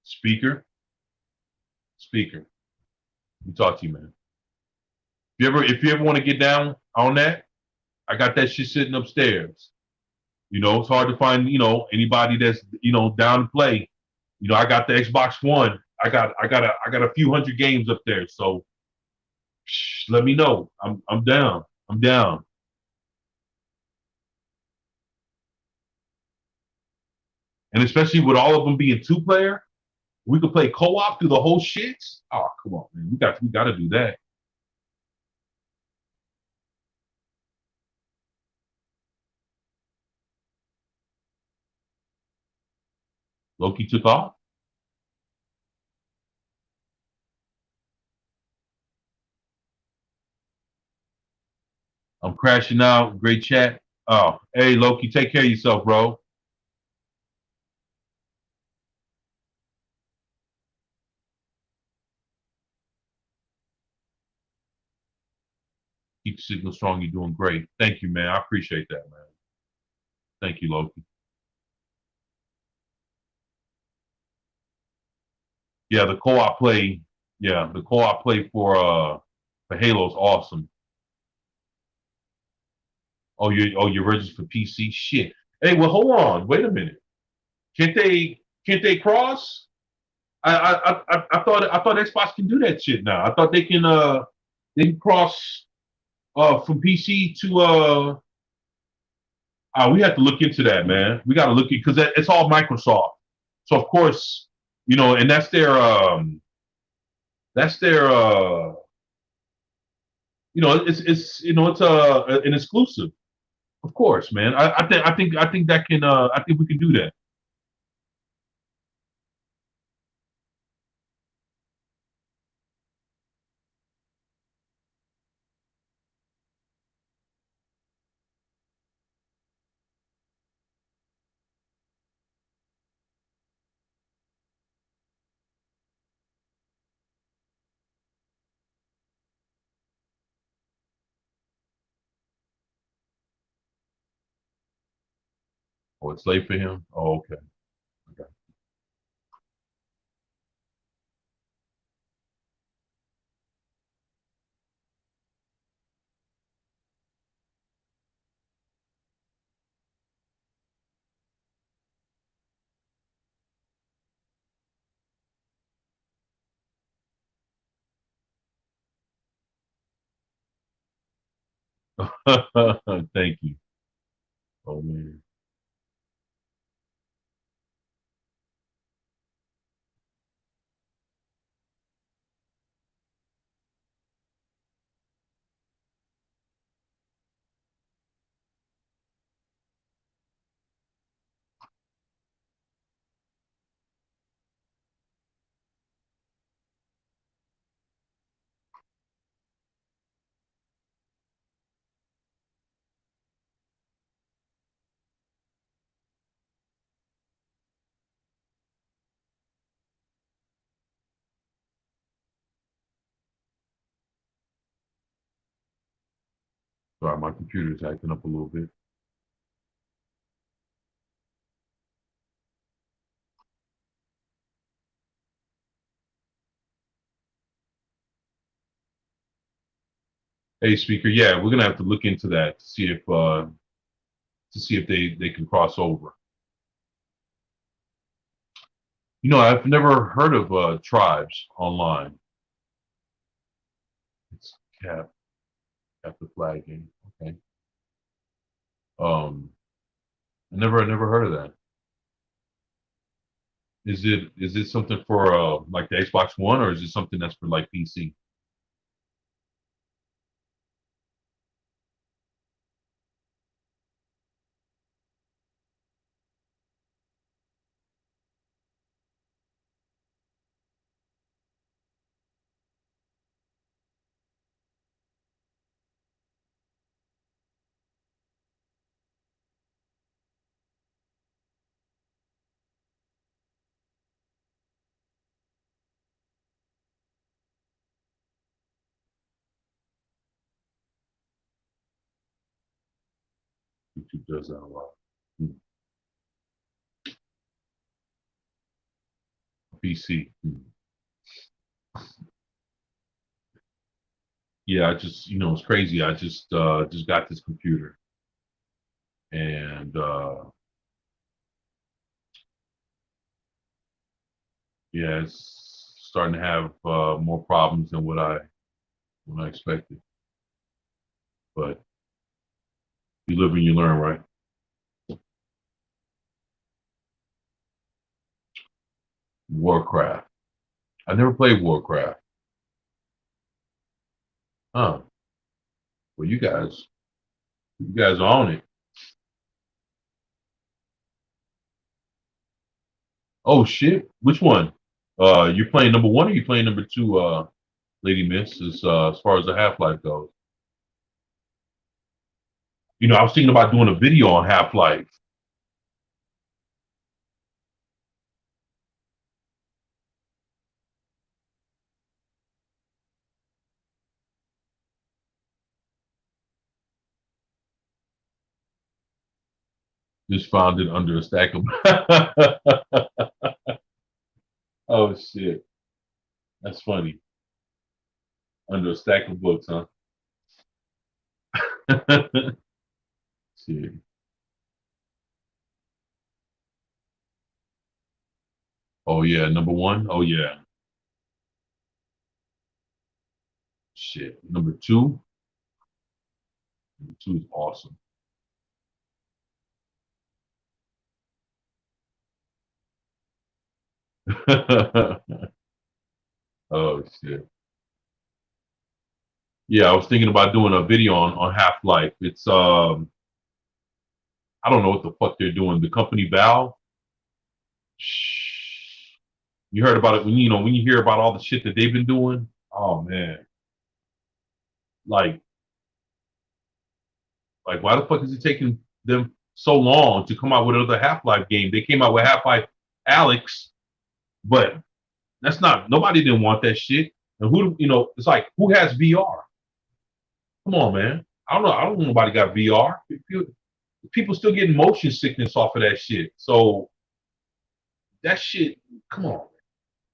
speaker. We talk to you, man. If you ever want to get down on that, I got that shit sitting upstairs. It's hard to find, anybody that's, down to play. I got the Xbox One. I got a few hundred games up there. So let me know. I'm down. I'm down. And especially with all of them being 2 player, we could play co-op through the whole shit. Oh, come on, man. We got to do that. Loki took off. I'm crashing out. Great chat. Oh, hey Loki, take care of yourself, bro. Keep the signal strong. You're doing great. Thank you, man. I appreciate that, man. Thank you, Loki. Yeah, the co-op play. Yeah, the co-op play for Halo is awesome. you're registered for PC. Shit. Hey, well, hold on. Wait a minute. Can't they cross? I thought Xbox can do that shit now. I thought they can cross from PC to we have to look into that, man. We got to look because it's all Microsoft. So of course, and that's their it's an exclusive. Of course, man. I think I think we can do that. Oh, it's late for him. Oh, okay. Thank you. Oh man. Sorry, my computer's acting up a little bit. Hey, speaker. Yeah, we're gonna have to look into that to see if they can cross over. I've never heard of tribes online. It's cap the flag game. Okay. Um, I never heard of that. Is it something for like the Xbox One, or is it something that's for like PC? YouTube does that a lot. Hmm. PC. Hmm. Yeah, it's crazy. I just got this computer, and yeah, it's starting to have more problems than what I expected. But you live and you learn, right? Warcraft. I never played Warcraft. Huh? Well, you guys own it. Oh shit! Which one? You're playing number one, or you playing number two? Lady Miss, as far as the Half Life goes. I was thinking about doing a video on Half Life. Just found it under a stack of. Oh shit, that's funny. Under a stack of books, huh? Shit. Oh yeah, number one. Oh yeah. Shit. Number two. Number two is awesome. Oh shit. Yeah, I was thinking about doing a video on Half Life. It's I don't know what the fuck they're doing. The company Valve. Shh. You heard about it when when you hear about all the shit that they've been doing. Oh man, like why the fuck is it taking them so long to come out with another Half Life game? They came out with Half Life Alex, but that's not nobody didn't want that shit. And who it's like who has VR? Come on, man. I don't know nobody got VR. People still getting motion sickness off of that shit. So that shit, come on.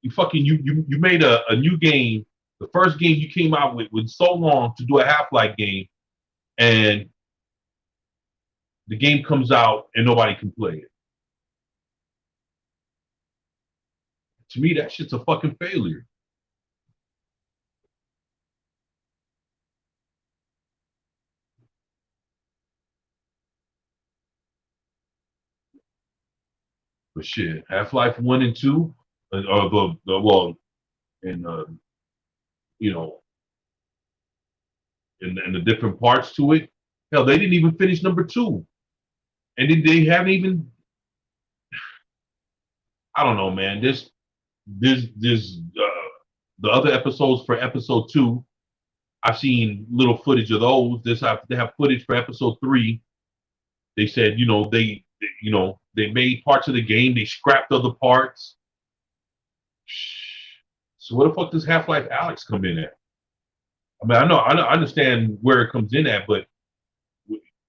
You made a new game. The first game you came out with so long to do a Half-Life game, and the game comes out and nobody can play it. To me, that shit's a fucking failure. But shit, Half-Life 1 and 2, or well, and you know, and the different parts to it. Hell, they didn't even finish number two, and then they haven't even. I don't know, man. This the other episodes for episode two. I've seen little footage of those. They have footage for episode three. They said, they made parts of the game. They scrapped other parts. So where the fuck does Half Life Alex come in at? I mean, I understand where it comes in at, but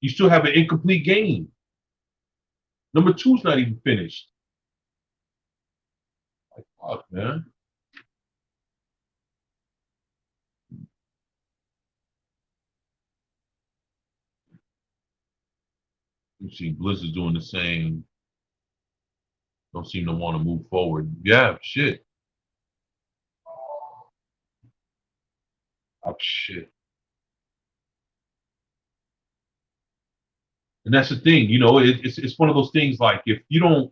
you still have an incomplete game. Number two's not even finished. Like, fuck, man. You see, Blizzard's doing the same. Don't seem to want to move forward. Yeah, shit. Oh, shit. And that's the thing, it's one of those things like if you don't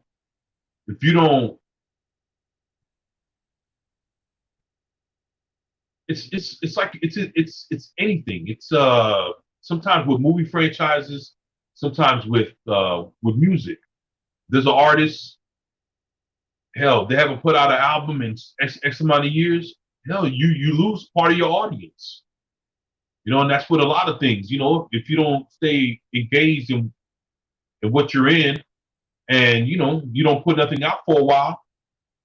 it's like it's anything. It's sometimes with movie franchises, sometimes with music. There's an artist, hell, they haven't put out an album in X amount of years. Hell, you lose part of your audience. And that's with a lot of things. If you don't stay engaged in what you're in, and you don't put nothing out for a while,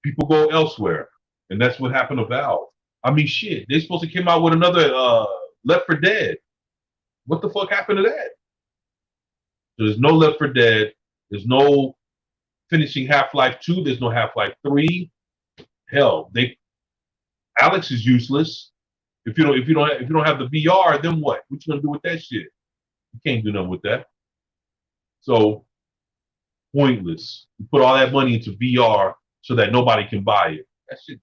people go elsewhere, and that's what happened to Valve. I mean, shit, they're supposed to come out with another Left 4 Dead. What the fuck happened to that? There's no Left 4 Dead. There's no finishing Half-Life 2. There's no Half-Life 3. Hell, Alex is useless. If you don't have the VR, then what? What you gonna do with that shit? You can't do nothing with that. So pointless. You put all that money into VR so that nobody can buy it. That shit,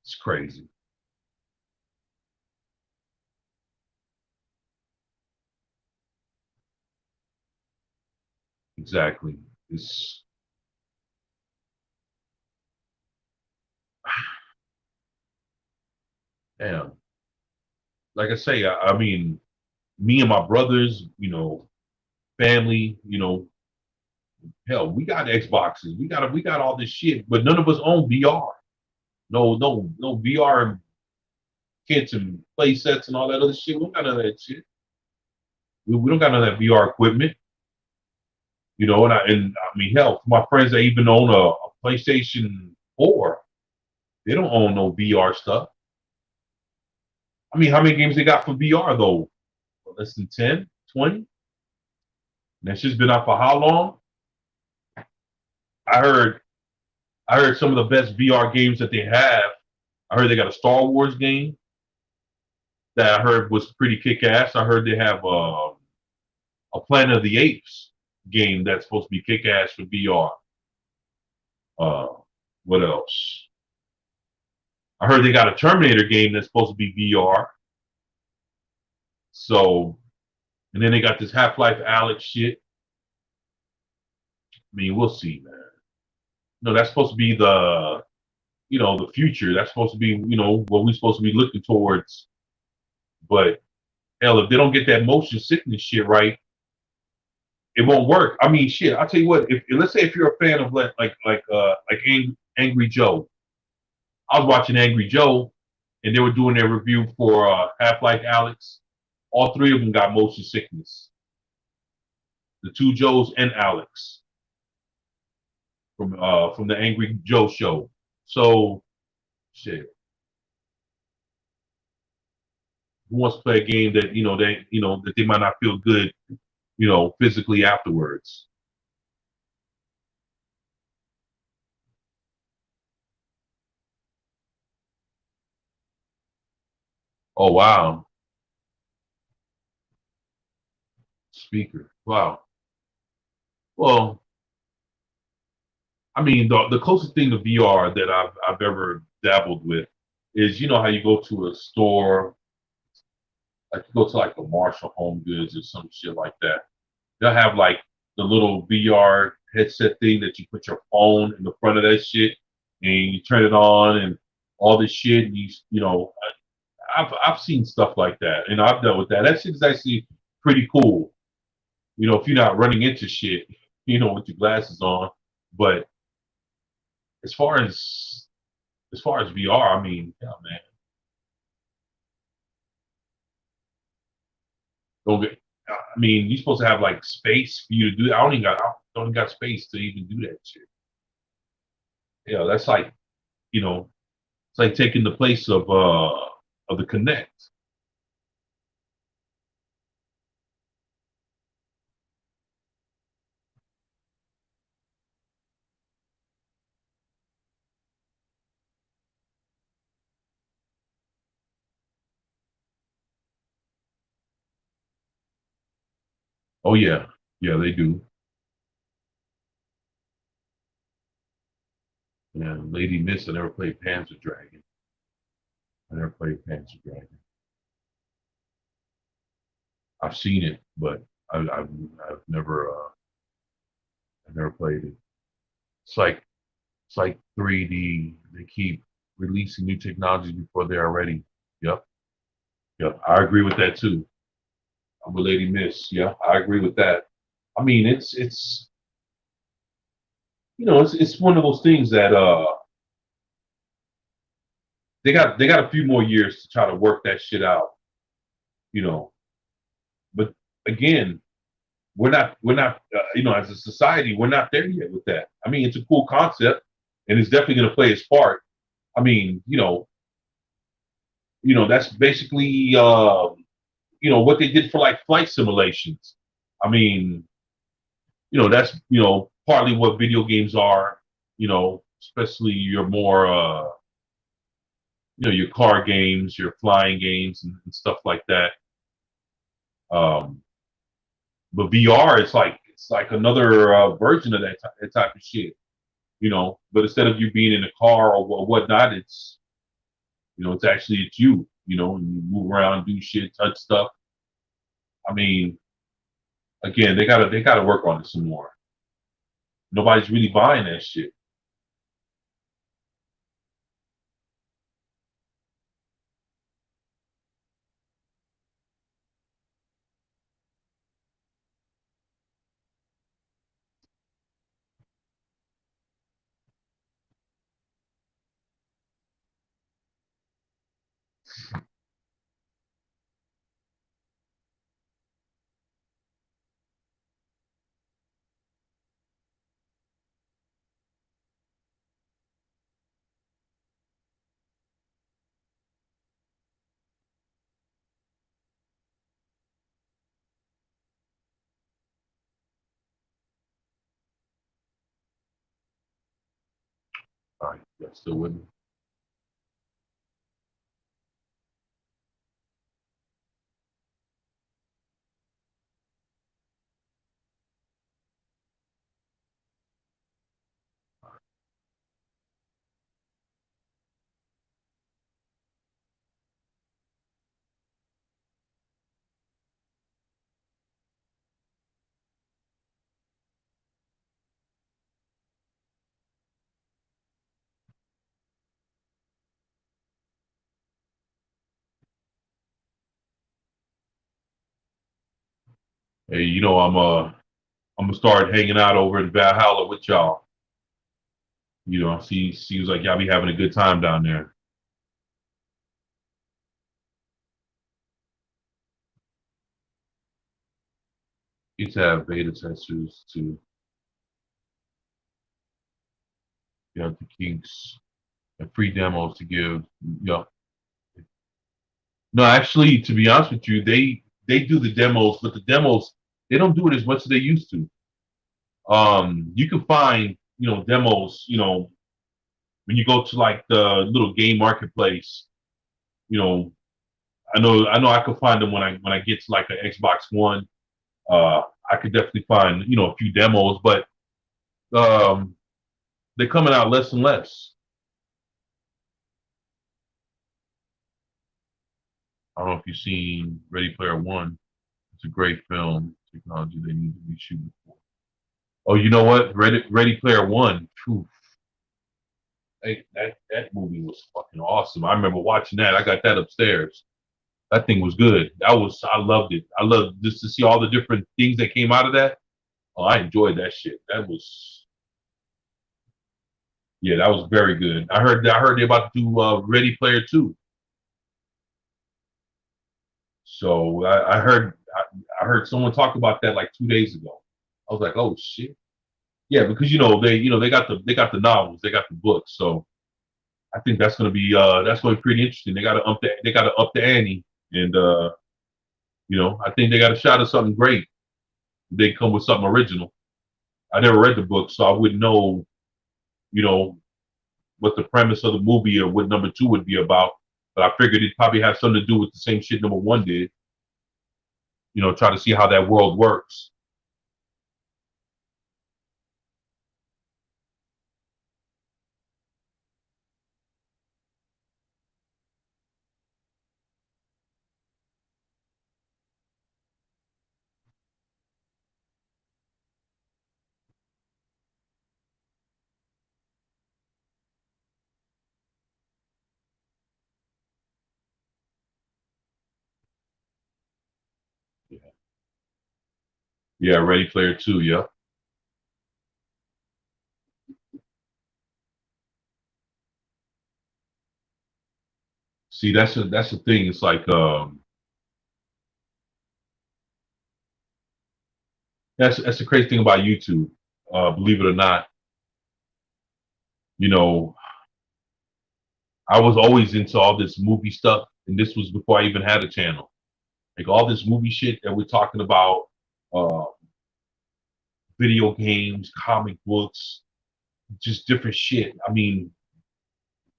it's crazy. Exactly. It's damn. Like I say, I mean, me and my brothers, family, hell, we got Xboxes, we got all this shit, but none of us own VR. No VR kits and play sets and all that other shit. We don't got none of that shit. We don't got none of that VR equipment. And I mean, hell, my friends that even own a PlayStation 4, they don't own no VR stuff. I mean, how many games they got for VR though? Less than 10, 20? And that's just been out for how long? I heard I heard some of the best VR games that they have. I heard they got a Star Wars game. that I heard was pretty kick ass. I heard they have a Planet of the Apes game that's supposed to be kick ass for VR. Uh, what else? I heard they got a Terminator game that's supposed to be VR. So, and then they got this Half Life Alex shit. I mean, we'll see, man. No, that's supposed to be the future. That's supposed to be, what we're supposed to be looking towards. But hell, if they don't get that motion sickness shit right, it won't work. I mean, shit. I'll tell you what. If let's say if you're a fan of Angry Joe, I was watching Angry Joe, and they were doing their review for Half Life Alex. All three of them got motion sickness. The two Joes and Alex from the Angry Joe show. So shit. Who wants to play a game that that they might not feel good, physically afterwards? Oh wow, speaker. Wow. Well, I mean, the closest thing to VR that I've ever dabbled with is how you go to a store, like you go to like a Marshall Home Goods or some shit like that. They'll have like the little VR headset thing that you put your phone in the front of that shit and you turn it on and all this shit. And I've seen stuff like that and I've dealt with that. That shit is actually pretty cool. If you're not running into shit, with your glasses on. But as far as VR, I mean, yeah, man, don't get. I mean, you're supposed to have like space for you to do that. I don't even got space to even do that shit. That's like, it's like taking the place of the Connect. Oh yeah, yeah, they do. Yeah, Lady Miss, I never played Panzer Dragon. I never played Panzer Dragon. I've seen it, but I've never played it. It's like it's like 3D. They keep releasing new technologies before they're ready. Yep, yep. I agree with that too. I'm with Lady Miss. Yeah, I agree with that. I mean, it's one of those things that they got a few more years to try to work that shit out. You know, but again, we're not as a society we're not there yet with that. I mean, it's a cool concept, and it's definitely going to play its part. I mean, that's basically what they did for like flight simulations. I mean, that's partly what video games are. Especially your more your car games, your flying games, and stuff like that. Um, but VR, it's like another version of that type of shit. But instead of you being in a car or whatnot, it's actually it's you. And you move around, do shit, touch stuff. I mean, again, they gotta work on it some more. Nobody's really buying that shit. All right, that's still with me. Hey, I'm gonna start hanging out over in Valhalla with y'all. Seems like y'all be having a good time down there. You to have beta testers to the kinks and free demos to give. Yeah. No, actually, to be honest with you, they do the demos, but the demos they don't do it as much as they used to. You can find demos. When you go to like the little game marketplace, you know, I know I could find them when I get to like the Xbox One. I could definitely find a few demos, but um, they're coming out less and less. I don't know if you've seen Ready Player One. It's a great film. Technology they need to be shooting for. Oh, you know what? Ready Player One. Phew, that movie was fucking awesome. I remember watching that. I got that upstairs. That thing was good. I loved it. I loved just to see all the different things that came out of that. Oh, I enjoyed that shit. That was Yeah, that was very good. I heard they're about to do Ready Player Two. So I heard someone talk about that like 2 days ago. I was like, oh shit. Yeah, because they got the novels, they got the books. So I think that's gonna be pretty interesting. They gotta up the ante, and I think they got a shot at something great. They come with something original. I never read the book, so I wouldn't know, you know, what the premise of the movie or what number two would be about. But I figured it'd probably have something to do with the same shit number one did. Try to see how that world works. Yeah, yeah, Ready Player Two. Yeah. See, that's the thing. It's like that's the crazy thing about YouTube. Believe it or not, you know, I was always into all this movie stuff, and this was before I even had a channel. Like all this movie shit that we're talking about, uh, video games, comic books, just different shit. I mean,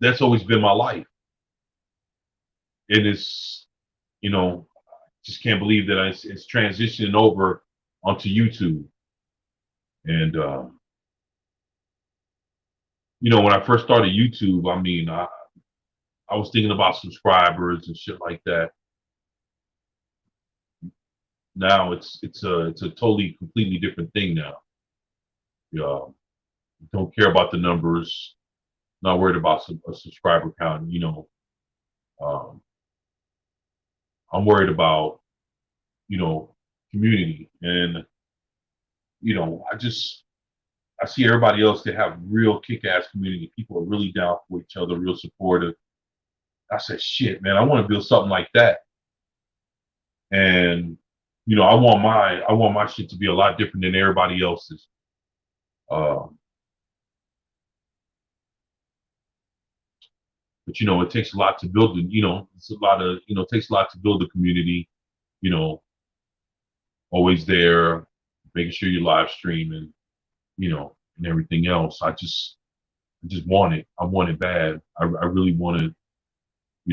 that's always been my life, and you know, just can't believe that it's transitioning over onto YouTube. And when I first started YouTube, I mean, I was thinking about subscribers and shit like that. Now it's a totally completely different thing now. Yeah, don't care about the numbers. Not worried about a subscriber count. Um, I'm worried about you know community, and I see everybody else that have real kick-ass community. People are really down for each other, real supportive. I said, shit, man, I want to build something like that. And I want my shit to be a lot different than everybody else's. Um, but it takes a lot to build it. It's a lot of it takes a lot to build a community. You know, always there, making sure you live streaming. And everything else. I just want it. I want it bad. I really want to.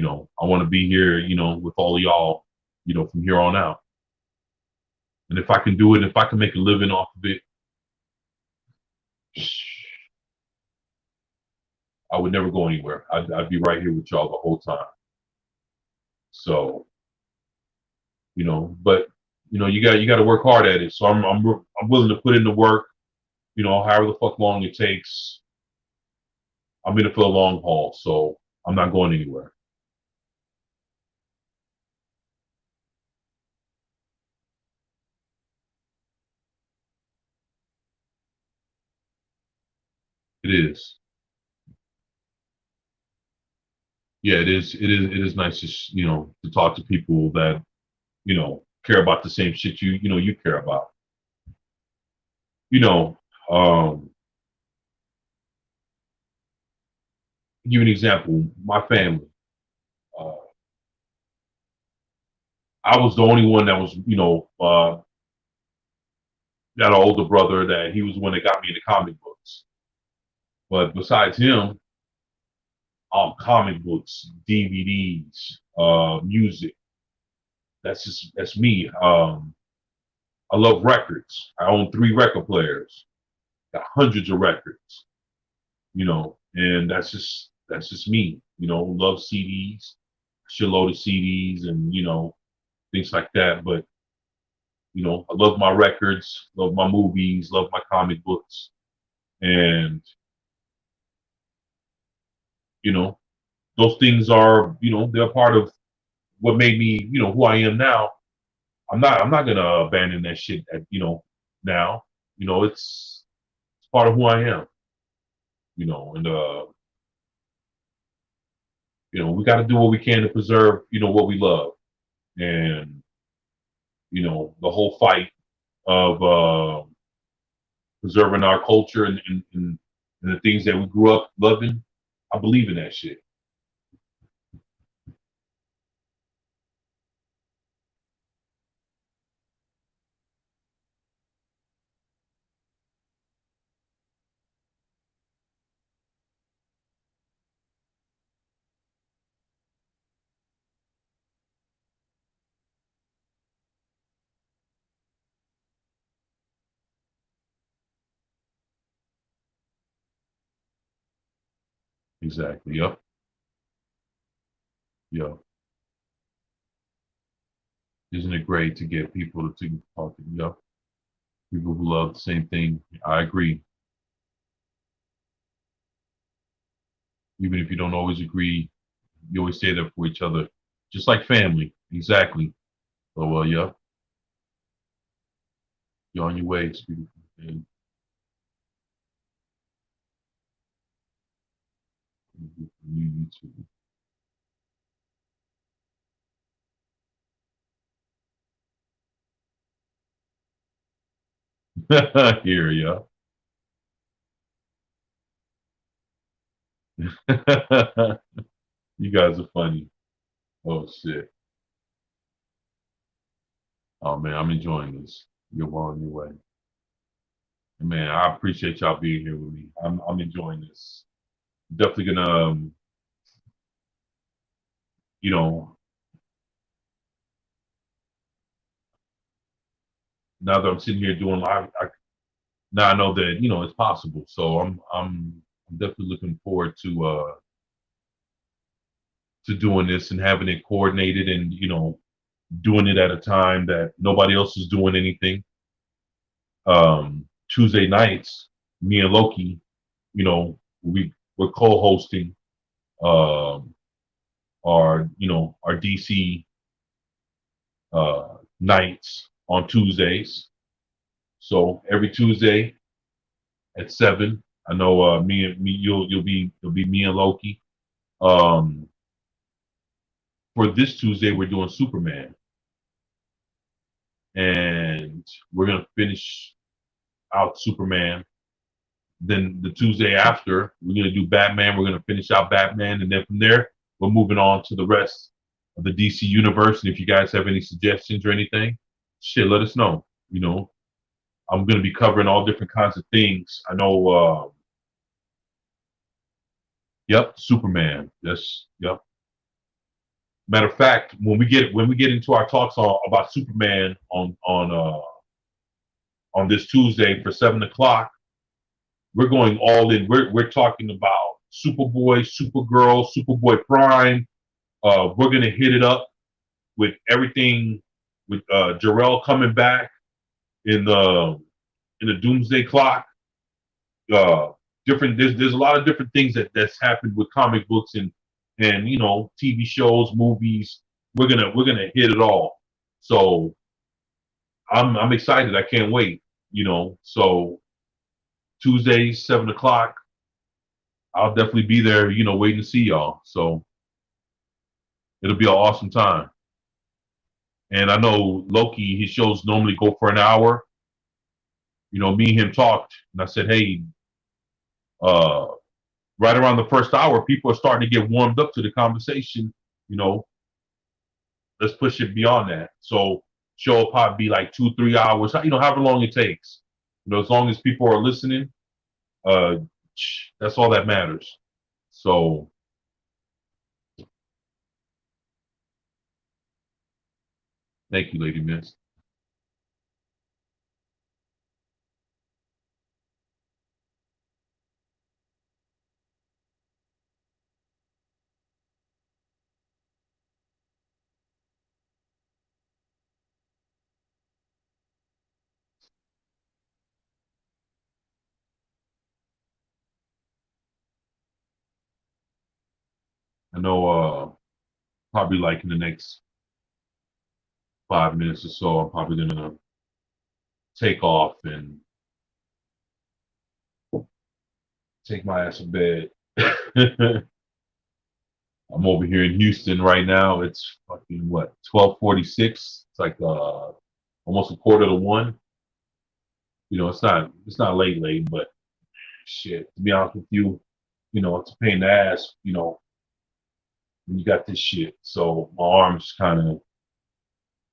I want to be here. With all of y'all. From here on out. And if I can do it, if I can make a living off of it, I would never go anywhere. I'd be right here with y'all the whole time. So, but you got to work hard at it. So I'm willing to put in the work. However the fuck long it takes. I'm in it for the long haul. So I'm not going anywhere. It is. Yeah, it is. It is. It is nice to to talk to people that care about the same shit you care about. You know, give you an example. My family. Uh, I was the only one that was got an older brother that he was the one that got me into comic books. But besides him, comic books, DVDs, music. That's me. I love records. I own 3 record players. Got hundreds of records. And that's just me. Love CDs, shitload of CDs, and things like that. But I love my records, love my movies, love my comic books, and you know those things are they're part of what made me who I am now. I'm not gonna abandon that shit now. It's part of who I am. And we got to do what we can to preserve what we love, and the whole fight of preserving our culture and the things that we grew up loving. I believe in that shit. Exactly. Yep. Yep. Isn't it great to get people to talk to yep. People who love the same thing. I agree. Even if you don't always agree, you always stay there for each other. Just like family. Exactly. So yeah, you're on your way. It's beautiful. And you too. Here, yeah. You guys are funny. Oh shit. Oh man, I'm enjoying this. You're well on your way. Man, I appreciate y'all being here with me. I'm enjoying this. Definitely gonna you know, now that I'm sitting here doing live, now I know that, it's possible. So I'm definitely looking forward to doing this and having it coordinated and, doing it at a time that nobody else is doing anything. Tuesday nights, me and Loki, we're co-hosting um our DC nights on Tuesdays. So every Tuesday at 7, I know me you'll be me and Loki. Um, for this Tuesday, we're doing Superman, and we're gonna finish out Superman. Then the Tuesday after, we're gonna do Batman. We're gonna finish out Batman, and then from there, we're moving on to the rest of the DC universe. And if you guys have any suggestions or anything, shit, let us know. I'm gonna be covering all different kinds of things. I know. Yep, Superman. Yes. Yep. Matter of fact, when we get into our talks about Superman on this Tuesday for 7 o'clock, we're going all in. We're talking about Superboy, Supergirl, Superboy Prime. We're gonna hit it up with everything with Jarrell coming back in the Doomsday Clock. Uh, different. There's a lot of different things that's happened with comic books and TV shows, movies. We're gonna hit it all. So I'm excited. I can't wait. So Tuesdays 7 o'clock. I'll definitely be there, waiting to see y'all. So it'll be an awesome time. And I know Loki, his shows normally go for an hour. Me and him talked, and I said, hey, uh, right around the first hour, people are starting to get warmed up to the conversation. You know, let's push it beyond that. So show will probably be like 2, 3 hours, however long it takes. As long as people are listening, uh, that's all that matters. So thank you, Lady Miss. I know probably like in the next 5 minutes or so, I'm probably gonna take off and take my ass to bed. I'm over here in Houston right now. It's fucking what, 12:46. It's like almost a quarter to one. It's not late, but shit. To be honest with you, it's a pain in the ass. When you got this shit. So my arms kind of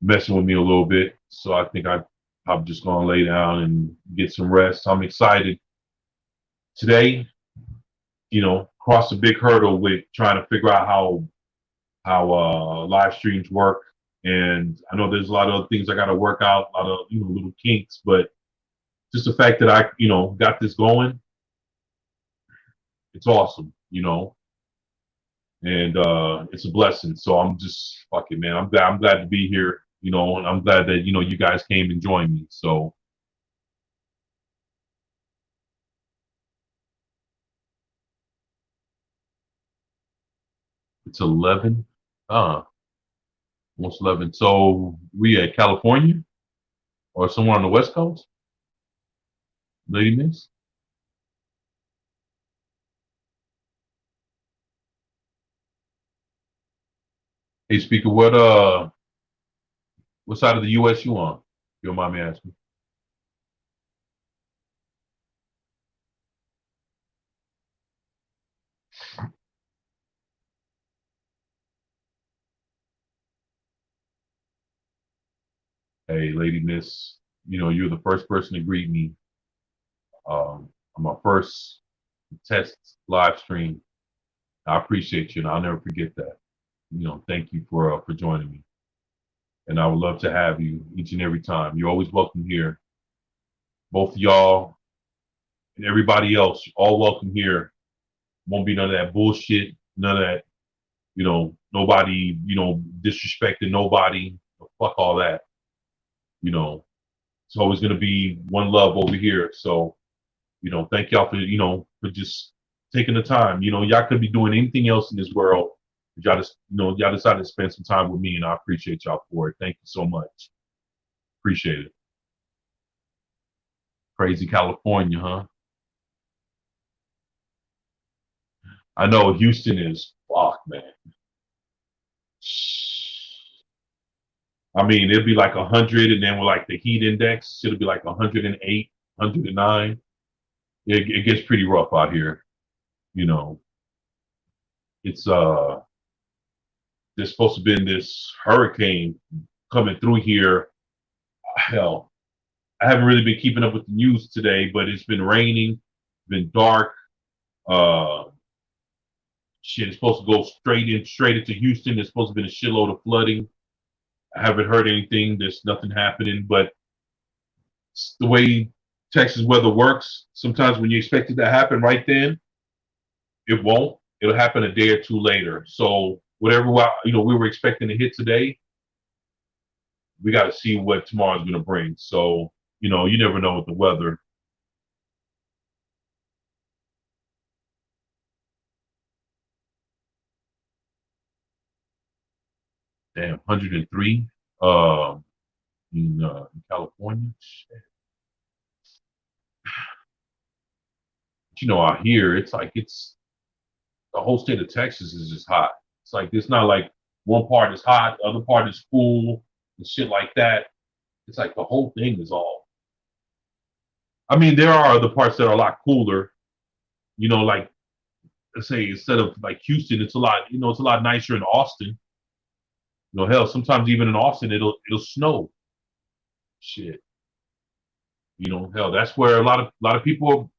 messing with me a little bit. So I think I'm just gonna lay down and get some rest. I'm excited today. Cross a big hurdle with trying to figure out how live streams work. And I know there's a lot of other things I got to work out, a lot of little kinks, but just the fact that I got this going, it's awesome, and it's a blessing. So I'm just fucking man. I'm glad to be here, and I'm glad that you guys came and joined me. So it's 11, uh, almost 11. So we at California or somewhere on the West Coast, Lady Miss. Hey, speaker, what side of the U.S. you on? If you don't mind me asking. Hey, Lady Miss, you're the first person to greet me on my first test live stream. I appreciate you, and I'll never forget that. Thank you for joining me, and I would love to have you each and every time. You're always welcome here. Both y'all and everybody else, all welcome here. Won't be none of that bullshit, none of that. Nobody, disrespecting nobody. Fuck all that. You know, it's always gonna be one love over here. So thank y'all for just taking the time. Y'all could be doing anything else in this world. But y'all decided to spend some time with me, and I appreciate y'all for it. Thank you so much. Appreciate it. Crazy California, huh? I know Houston is fuck, man. I mean, it'd be like 100, and then with like the heat index, it'll be like 108, 109. It gets pretty rough out here. You know, it's there's supposed to be this hurricane coming through here. Hell, I haven't really been keeping up with the news today, but it's been raining, been dark. Uh, shit, it's supposed to go straight into Houston. There's supposed to be a shitload of flooding. I haven't heard anything. There's nothing happening, but it's the way Texas weather works. Sometimes when you expect it to happen right then, it won't. It'll happen a day or two later. So whatever we were expecting to hit today, we got to see what tomorrow's going to bring. So you never know with the weather. Damn, 103 in California. Shit. But, out here it's like it's the whole state of Texas is just hot. It's like it's not like one part is hot, the other part is cool and shit like that. It's like the whole thing is all. I mean, there are other parts that are a lot cooler. Like let's say instead of like Houston, it's a lot. It's a lot nicer in Austin. Hell, sometimes even in Austin, it'll snow. Shit. Hell, that's where a lot of people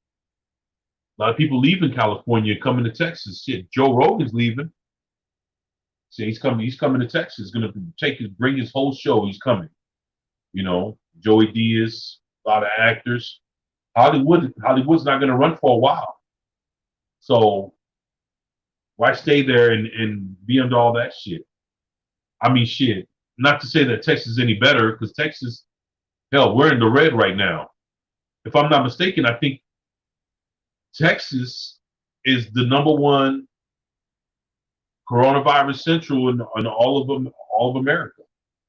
leaving California, coming to Texas. Shit, Joe Rogan's leaving. See, he's coming. He's coming to Texas. Gonna bring his whole show. He's coming. Joey Diaz, a lot of actors. Hollywood's not gonna run for a while. So why stay there and be under all that shit? I mean, shit. Not to say that Texas is any better, because Texas, hell, we're in the red right now. If I'm not mistaken, I think Texas is the number one coronavirus central in all of America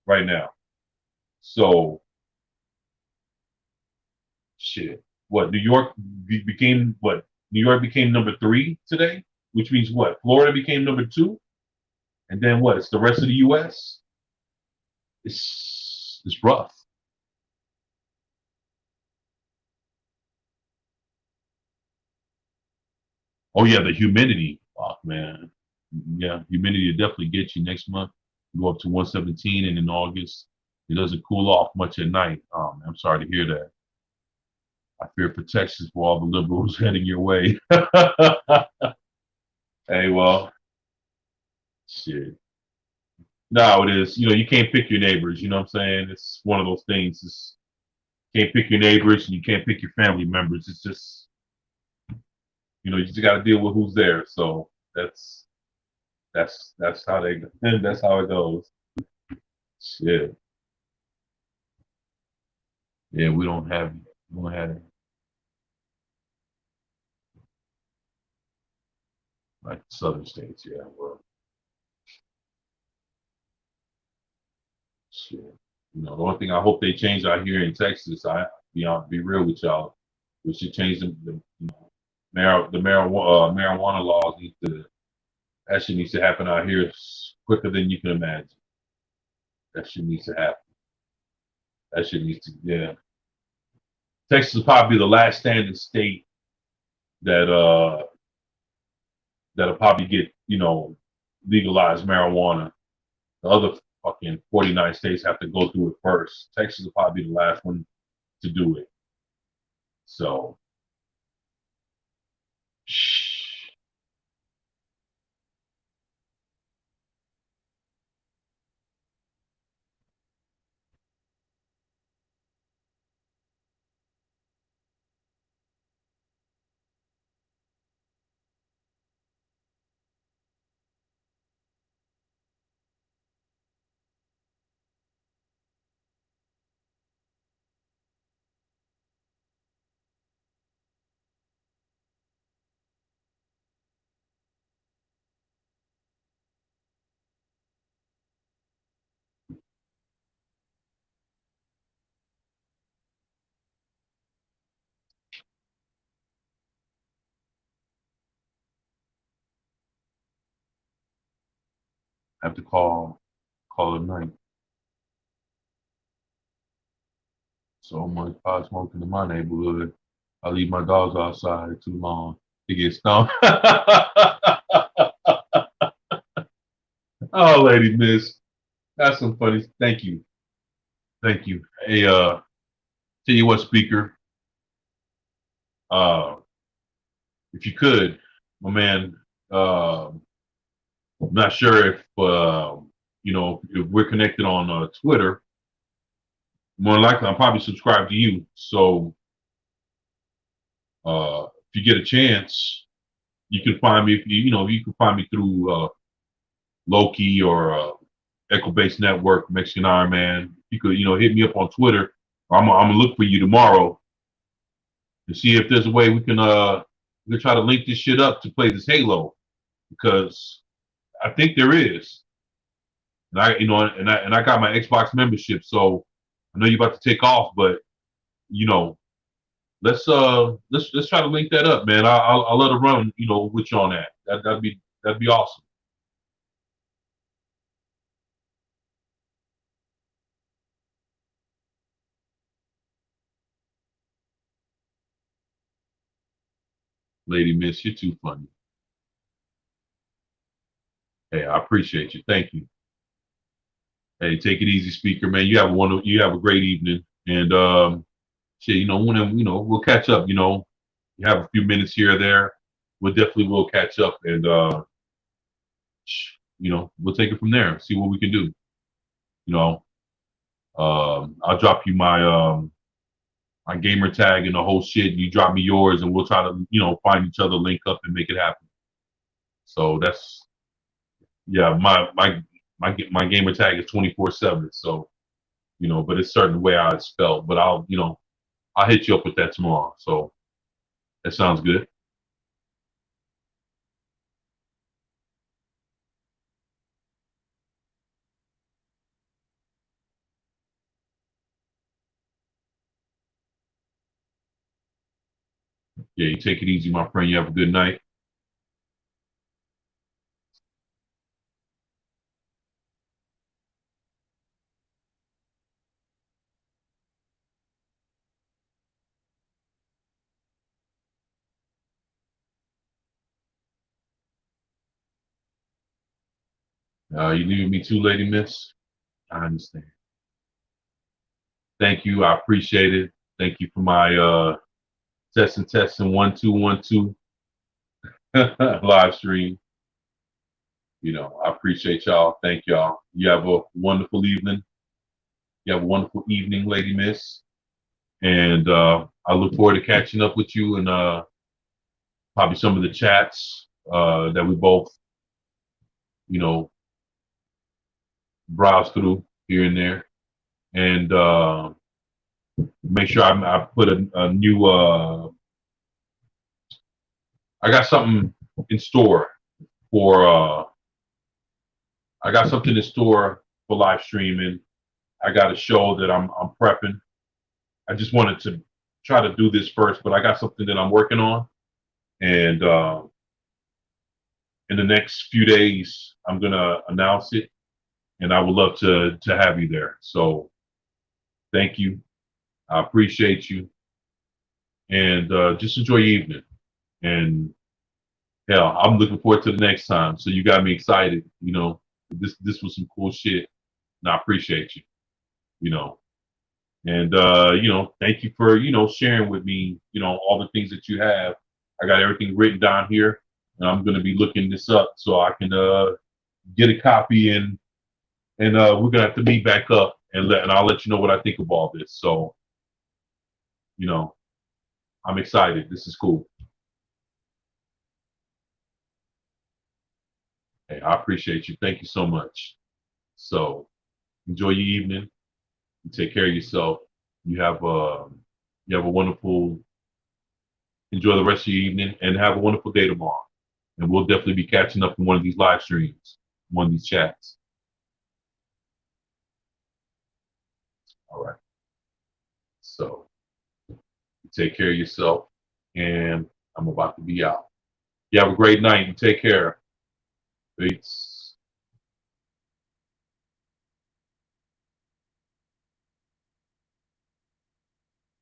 right now. So shit. What New York became what? New York became number 3 today, which means what? Florida became number 2, and then what? It's the rest of the U.S. It's rough. Oh yeah, the humidity. Fuck man. Yeah, humidity will definitely get you next month. Go up to 117, and in August it doesn't cool off much at night. I'm sorry to hear that. I fear for Texas for all the liberals heading your way. Hey, well, shit. No, it is. You can't pick your neighbors. You know what I'm saying? It's one of those things. You can't pick your neighbors and you can't pick your family members. It's just, you just got to deal with who's there. So that's how that's how it goes. Shit. Yeah, we don't have it like southern states. Yeah, well, shit. The only thing I hope they change out here in Texas, be real with y'all, we should change the marijuana laws. That shit needs to happen out here quicker than you can imagine. That shit needs to happen. That shit needs to, yeah. Texas will probably be the last standing state that that'll probably get legalized marijuana. The other fucking 49 states have to go through it first. Texas will probably be the last one to do it. So, I have to call it night. So much pot smoking in my neighborhood. I leave my dogs outside too long to get stoned. Oh, lady, miss. That's some funny. Thank you. Thank you. Hey, tell you what, speaker. Uh, if you could, my man. I'm not sure if we're connected on Twitter. More likely, I'm probably subscribed to you. So, if you get a chance, you can find me. You can find me through Loki or Echo Base Network, Mexican Iron Man. You could, hit me up on Twitter. I'm gonna look for you tomorrow to see if there's a way we can try to link this shit up to play this Halo, because I think there is. And I got my Xbox membership, so I know you're about to take off, but you know, let's try to link that up, man. I'll let her run, with you on that. That'd be awesome. Lady Miss, you're too funny. Hey, I appreciate you. Thank you. Hey, take it easy, speaker, man. You have a great evening. And shit, when we'll catch up, you have a few minutes here or there. We'll definitely will catch up and we'll take it from there, see what we can do. You know, I'll drop you my gamer tag and the whole shit. You drop me yours, and we'll try to find each other, link up, and make it happen. So that's yeah. My gamer tag is 24/7. So but it's certain way how it's spelled. But I'll hit you up with that tomorrow. So that sounds good. Yeah, you take it easy, my friend. You have a good night. You leaving me too, Lady Miss? I understand. Thank you. I appreciate it. Thank you for my testing 1 2 1 2 live stream. I appreciate y'all. Thank y'all. You have a wonderful evening. You have a wonderful evening, Lady Miss. And I look forward to catching up with you and probably some of the chats that we both, you know, browse through here and there. And make sure I put a new, I got something in store for, I got something in store for live streaming. I got a show that I'm prepping. I just wanted to try to do this first, but I got something that I'm working on. And in the next few days, I'm gonna announce it, and I would love to have you there. So thank you. I appreciate you, and just enjoy your evening. And hell, I'm looking forward to the next time. So you got me excited. This was some cool shit, and I appreciate you. You know, and thank you for sharing with me all the things that you have. I got everything written down here, and I'm gonna be looking this up so I can get a copy and we're gonna have to meet back up and I'll let you know what I think of all this. So you know, I'm excited. This is cool. Hey, I appreciate you. Thank you so much. So enjoy your evening. You take care of yourself. You have a wonderful enjoy the rest of your evening and have a wonderful day tomorrow. And we'll definitely be catching up in one of these live streams, one of these chats. All right. So take care of yourself, and I'm about to be out. You have a great night. You take care. Peace.